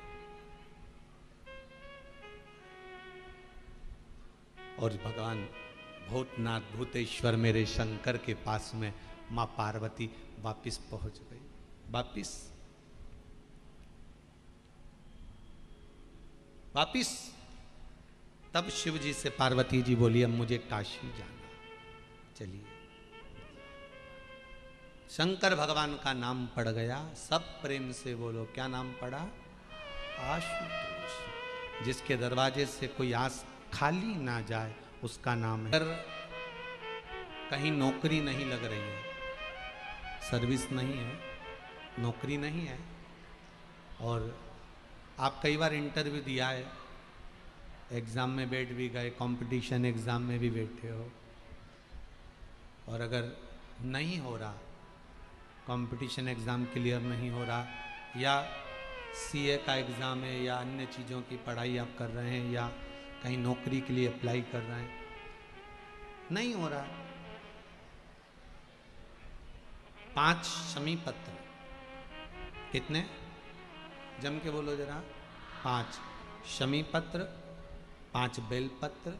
और भगवान भूतनाथ भूतेश्वर मेरे शंकर के पास में मां पार्वती वापिस पहुंच गई। वापिस तब शिव जी से पार्वती जी बोली अब मुझे काशी जाना, चलिए। शंकर भगवान का नाम पड़ गया, सब प्रेम से बोलो, क्या नाम पड़ा? आशुतोष। जिसके दरवाजे से कोई आस खाली ना जाए उसका नाम है। कहीं नौकरी नहीं लग रही है, सर्विस नहीं है, नौकरी नहीं है, और आप कई बार इंटरव्यू दिया है, एग्ज़ाम में बैठ भी गए, कंपटीशन एग्ज़ाम में भी बैठे हो, और अगर नहीं हो रहा, कंपटीशन एग्ज़ाम क्लियर नहीं हो रहा, या सीए का एग्ज़ाम है, या अन्य चीज़ों की पढ़ाई आप कर रहे हैं, या कहीं नौकरी के लिए अप्लाई कर रहे हैं, नहीं हो रहा, 5 शमी पत्र, कितने? जम के बोलो जरा। 5 शमी पत्र, 5 बेल पत्र,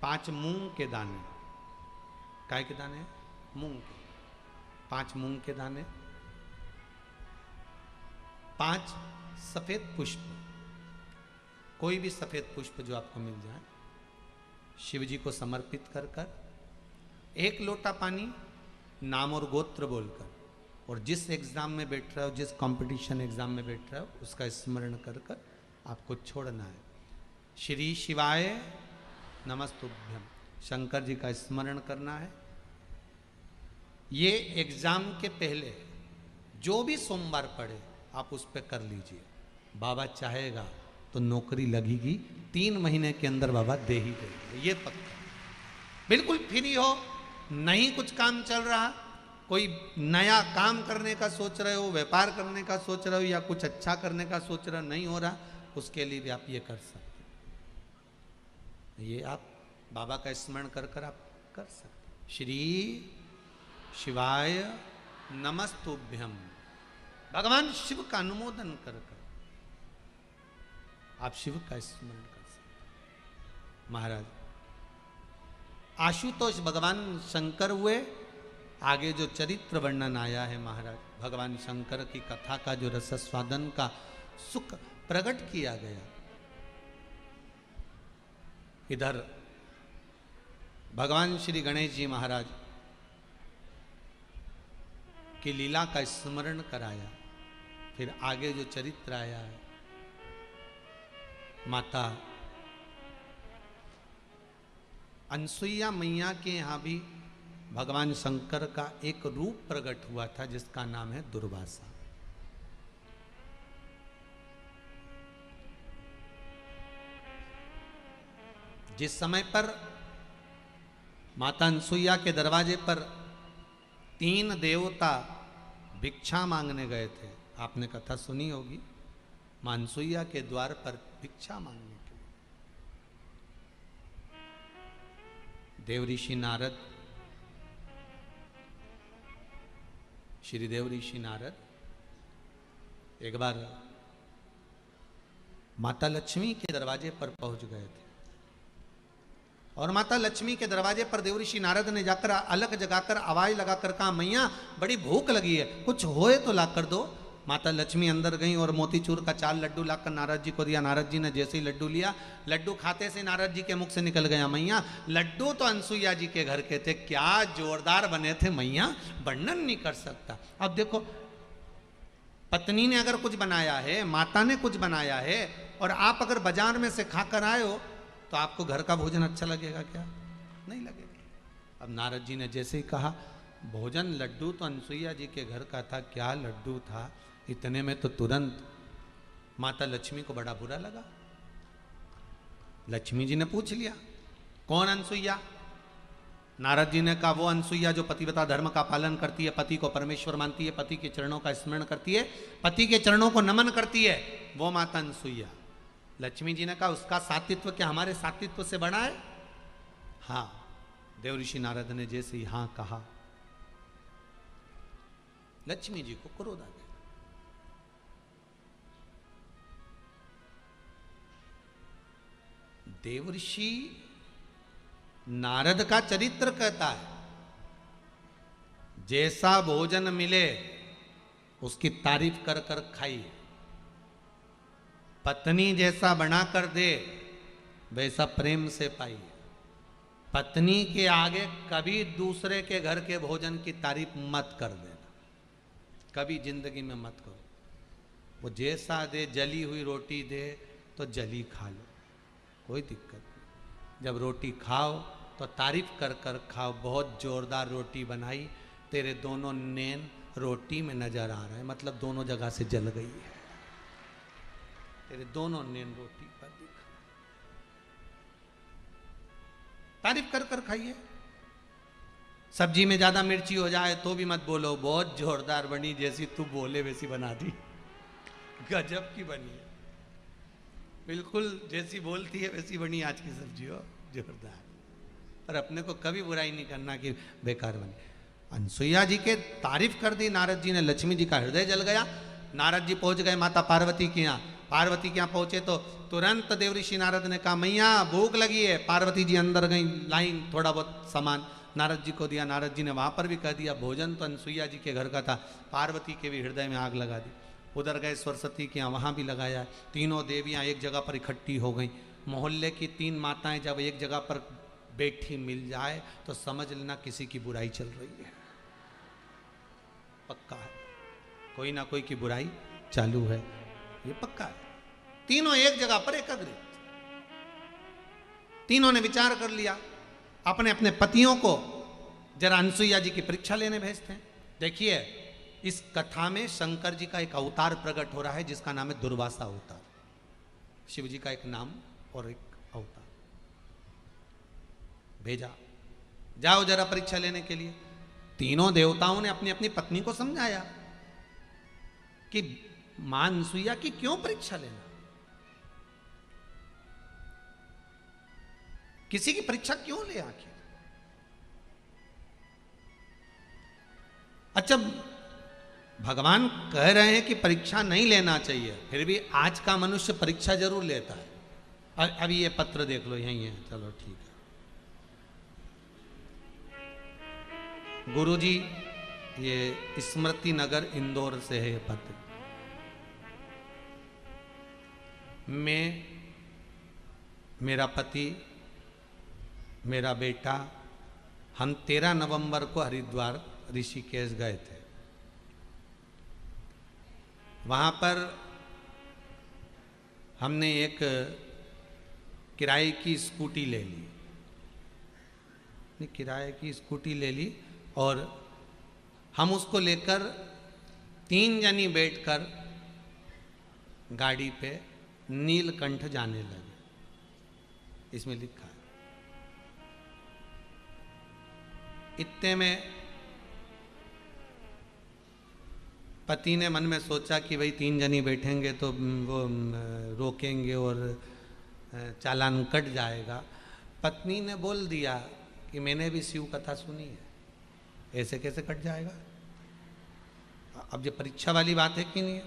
5 मूंग के दाने। काय के दाने? मूंग के। 5 मूंग के दाने, 5 सफेद पुष्प, कोई भी सफेद पुष्प जो आपको मिल जाए, शिव जी को समर्पित कर कर, 1 लोटा पानी, नाम और गोत्र बोलकर, और जिस एग्जाम में बैठ रहे हो, जिस कंपटीशन एग्जाम में बैठ रहे हो, उसका स्मरण कर कर आपको छोड़ना है। श्री शिवाय नमस्तुभ्यम, शंकर जी का स्मरण करना है। ये एग्जाम के पहले जो भी सोमवार पड़े आप उस पर कर लीजिए, बाबा चाहेगा तो नौकरी लगेगी, 3 महीने के अंदर बाबा दे ही देंगे, ये पक्का। बिल्कुल फ्री हो, नहीं कुछ काम चल रहा, कोई नया काम करने का सोच रहे हो, व्यापार करने का सोच रहे हो, या कुछ अच्छा करने का सोच रहे हो, नहीं हो रहा, उसके लिए भी आप ये कर सकते, ये आप बाबा का स्मरण कर कर आप कर सकते। श्री शिवाय नमस्तुभ्यम, भगवान शिव का अनुमोदन कर कर आप शिव का स्मरण कर सकते। महाराज आशुतोष भगवान शंकर हुए, आगे जो चरित्र वर्णन आया है महाराज, भगवान शंकर की कथा का जो रसस्वादन का सुख प्रकट किया गया, इधर भगवान श्री गणेश जी महाराज की लीला का स्मरण कराया। फिर आगे जो चरित्र आया है, माता अनसुईया मैया के यहाँ भी भगवान शंकर का एक रूप प्रकट हुआ था जिसका नाम है दुर्वासा। जिस समय पर माता अनसुईया के दरवाजे पर 3 देवता भिक्षा मांगने गए थे, आपने कथा सुनी होगी, मां अनसुईया के द्वार पर भिक्षा मांगने के लिए देव ऋषि नारद, श्री देव ऋषि नारद एक बार माता लक्ष्मी के दरवाजे पर पहुंच गए थे और माता लक्ष्मी के दरवाजे पर देवऋषि नारद ने जाकर अलग जगाकर आवाज लगाकर कहा, मैया बड़ी भूख लगी है, कुछ होए तो ला कर दो। माता लक्ष्मी अंदर गई और मोतीचूर का 4 लड्डू लाकर नारद जी को दिया। नारद जी ने जैसे ही लड्डू लिया, लड्डू खाते से नारद जी के मुख से निकल गया, मैया लड्डू तो अनसुईया जी के घर के थे, क्या जोरदार बने थे मैया, वर्णन नहीं कर सकता। अब देखो, पत्नी ने अगर कुछ बनाया है, माता ने कुछ बनाया है, और आप अगर बाजार में से खाकर आए हो तो आपको घर का भोजन अच्छा लगेगा क्या? नहीं लगेगा। अब नारद जी ने जैसे ही कहा, भोजन लड्डू तो अनसुईया जी के घर का था, क्या लड्डू था, इतने में तो तुरंत माता लक्ष्मी को बड़ा बुरा लगा। लक्ष्मी जी ने पूछ लिया, कौन अनसुईया? नारद जी ने कहा, वो अनसुईया जो पतिव्रता धर्म का पालन करती है, पति को परमेश्वर मानती है, पति के चरणों का स्मरण करती है, पति के चरणों को नमन करती है, वो माता अनसुईया। लक्ष्मी जी ने कहा, उसका सात्वित्व क्या हमारे सात्वित्व से बड़ा है? हाँ। देव ऋषि नारद ने जैसे ही हाँ कहा, लक्ष्मी जी को क्रोध आ गया। देवऋषि नारद का चरित्र कहता है, जैसा भोजन मिले उसकी तारीफ कर कर खाइए, पत्नी जैसा बना कर दे वैसा प्रेम से पाइए, पत्नी के आगे कभी दूसरे के घर के भोजन की तारीफ मत कर देना, कभी जिंदगी में मत करो। वो जैसा दे, जली हुई रोटी दे तो जली खा लो, कोई दिक्कत नहीं। जब रोटी खाओ तो तारीफ कर कर खाओ, बहुत जोरदार रोटी बनाई, तेरे दोनों नैन रोटी में नजर आ रहा है, मतलब दोनों जगह से जल गई है, तेरे दोनों नैन रोटी पर दिख, तारीफ कर कर खाइए। सब्जी में ज्यादा मिर्ची हो जाए तो भी मत बोलो, बहुत जोरदार बनी, जैसी तू बोले वैसी बना दी, गजब की बनी है, बिल्कुल जैसी बोलती है वैसी बनी आज की सब्जी हो, जोरदार। पर अपने को कभी बुराई नहीं करना कि बेकार बनी। अनसुईया जी के तारीफ कर दी नारद जी ने, लक्ष्मी जी का हृदय जल गया। नारद जी पहुंच गए माता पार्वती के यहाँ। पार्वती के यहाँ पहुंचे तो तुरंत देवऋषि नारद ने कहा, मैया भूख लगी है। पार्वती जी अंदर गई, लाइन थोड़ा बहुत सामान नारद जी को दिया। नारद जी ने वहां पर भी कह दिया, भोजन तो अनसुईया जी के घर का था। पार्वती के भी हृदय में आग लगा दी। उधर गए सरस्वती के यहाँ, वहां भी लगाया। तीनों देवियां एक जगह पर इकट्ठी हो गई। मोहल्ले की 3 माताएं जब एक जगह पर बैठी मिल जाए तो समझ लेना किसी की बुराई चल रही है, पक्का है, कोई ना कोई की बुराई चालू है, ये पक्का है। तीनों एक जगह पर एकाग्रित, तीनों ने विचार कर लिया, अपने अपने पतियों को जरा अनसुईया जी की परीक्षा लेने भेजते हैं। देखिए, इस कथा में शंकर जी का एक अवतार प्रकट हो रहा है जिसका नाम है दुर्वासा अवतार। शिव जी का एक नाम और एक अवतार भेजा, जाओ जरा परीक्षा लेने के लिए। तीनों देवताओं ने अपनी अपनी पत्नी को समझाया कि मां अनसुईया की क्यों परीक्षा लेना, किसी की परीक्षा क्यों ले आखिर। अच्छा, भगवान कह रहे हैं कि परीक्षा नहीं लेना चाहिए, फिर भी आज का मनुष्य परीक्षा जरूर लेता है। अभी ये पत्र देख लो, यही है, चलो ठीक है। गुरुजी, ये स्मृति नगर इंदौर से है ये पत्र। मैं, मेरा पति, मेरा बेटा हम 13 नवंबर को हरिद्वार ऋषिकेश गए थे। वहाँ पर हमने एक किराए की स्कूटी ले ली, किराए की स्कूटी ले ली और हम उसको लेकर 3 जनी बैठकर गाड़ी पे नीलकंठ जाने लगे। इसमें लिखा है। इतने में पति ने मन में सोचा कि भाई 3 जनी बैठेंगे तो वो रोकेंगे और चालान कट जाएगा। पत्नी ने बोल दिया कि मैंने भी शिव कथा सुनी है, ऐसे कैसे कट जाएगा। अब ये परीक्षा वाली बात है कि नहीं है।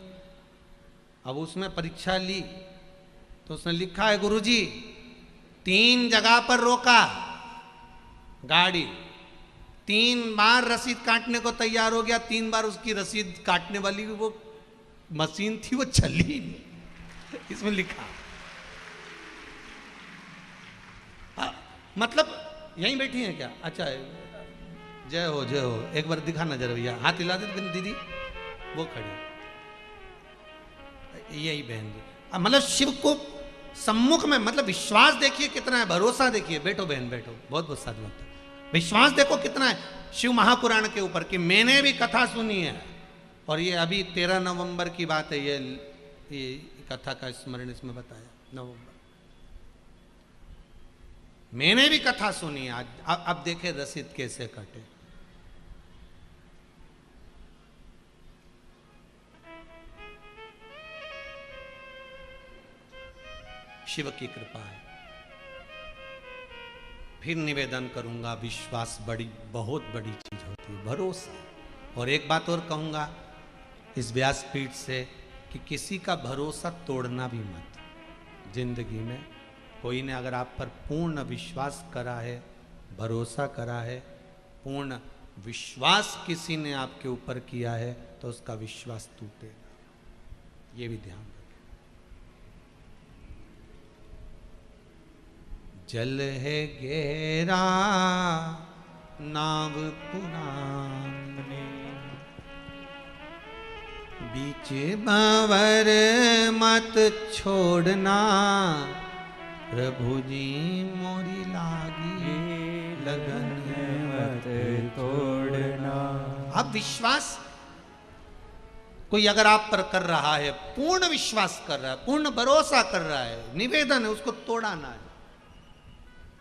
अब उसमें परीक्षा ली तो उसने लिखा है गुरुजी 3 जगह पर रोका गाड़ी, 3 बार रसीद काटने को तैयार हो गया, 3 बार उसकी रसीद काटने वाली वो मशीन थी वो चली ही नहीं। इसमें लिखा मतलब यहीं बैठी है क्या? अच्छा जय हो जय हो, एक बार दिखा नजर भैया, हाथ हिला दे दीदी, वो खड़ी यही बहन जी। मतलब शिव को सम्मुख में, मतलब विश्वास देखिए कितना है, भरोसा देखिए। बैठो बहन बैठो, बहुत बहुत साधु होता है। विश्वास देखो कितना है शिव महापुराण के ऊपर कि मैंने भी कथा सुनी है। और ये अभी 13 नवंबर की बात है, ये कथा का स्मरण इसमें बताया नवंबर। मैंने भी कथा सुनी है। आज अब देखे रसीद कैसे कटे। शिव की कृपा है। फिर निवेदन करूंगा, विश्वास बहुत बड़ी चीज होती है, भरोसा। और एक बात और कहूंगा इस व्यासपीठ से कि किसी का भरोसा तोड़ना भी मत। जिंदगी में कोई ने अगर आप पर पूर्ण विश्वास करा है, भरोसा करा है, पूर्ण विश्वास किसी ने आपके ऊपर किया है तो उसका विश्वास टूटेगा। ये भी ध्यान रखें। जल है गहरा नाव पुराने, बीच भंवर मत छोड़ना, प्रभु जी मोरी लागी लगन मत तोड़ना। अब विश्वास कोई अगर आप पर कर रहा है, पूर्ण विश्वास कर रहा है, पूर्ण भरोसा कर रहा है, निवेदन है, उसको तोड़ाना है।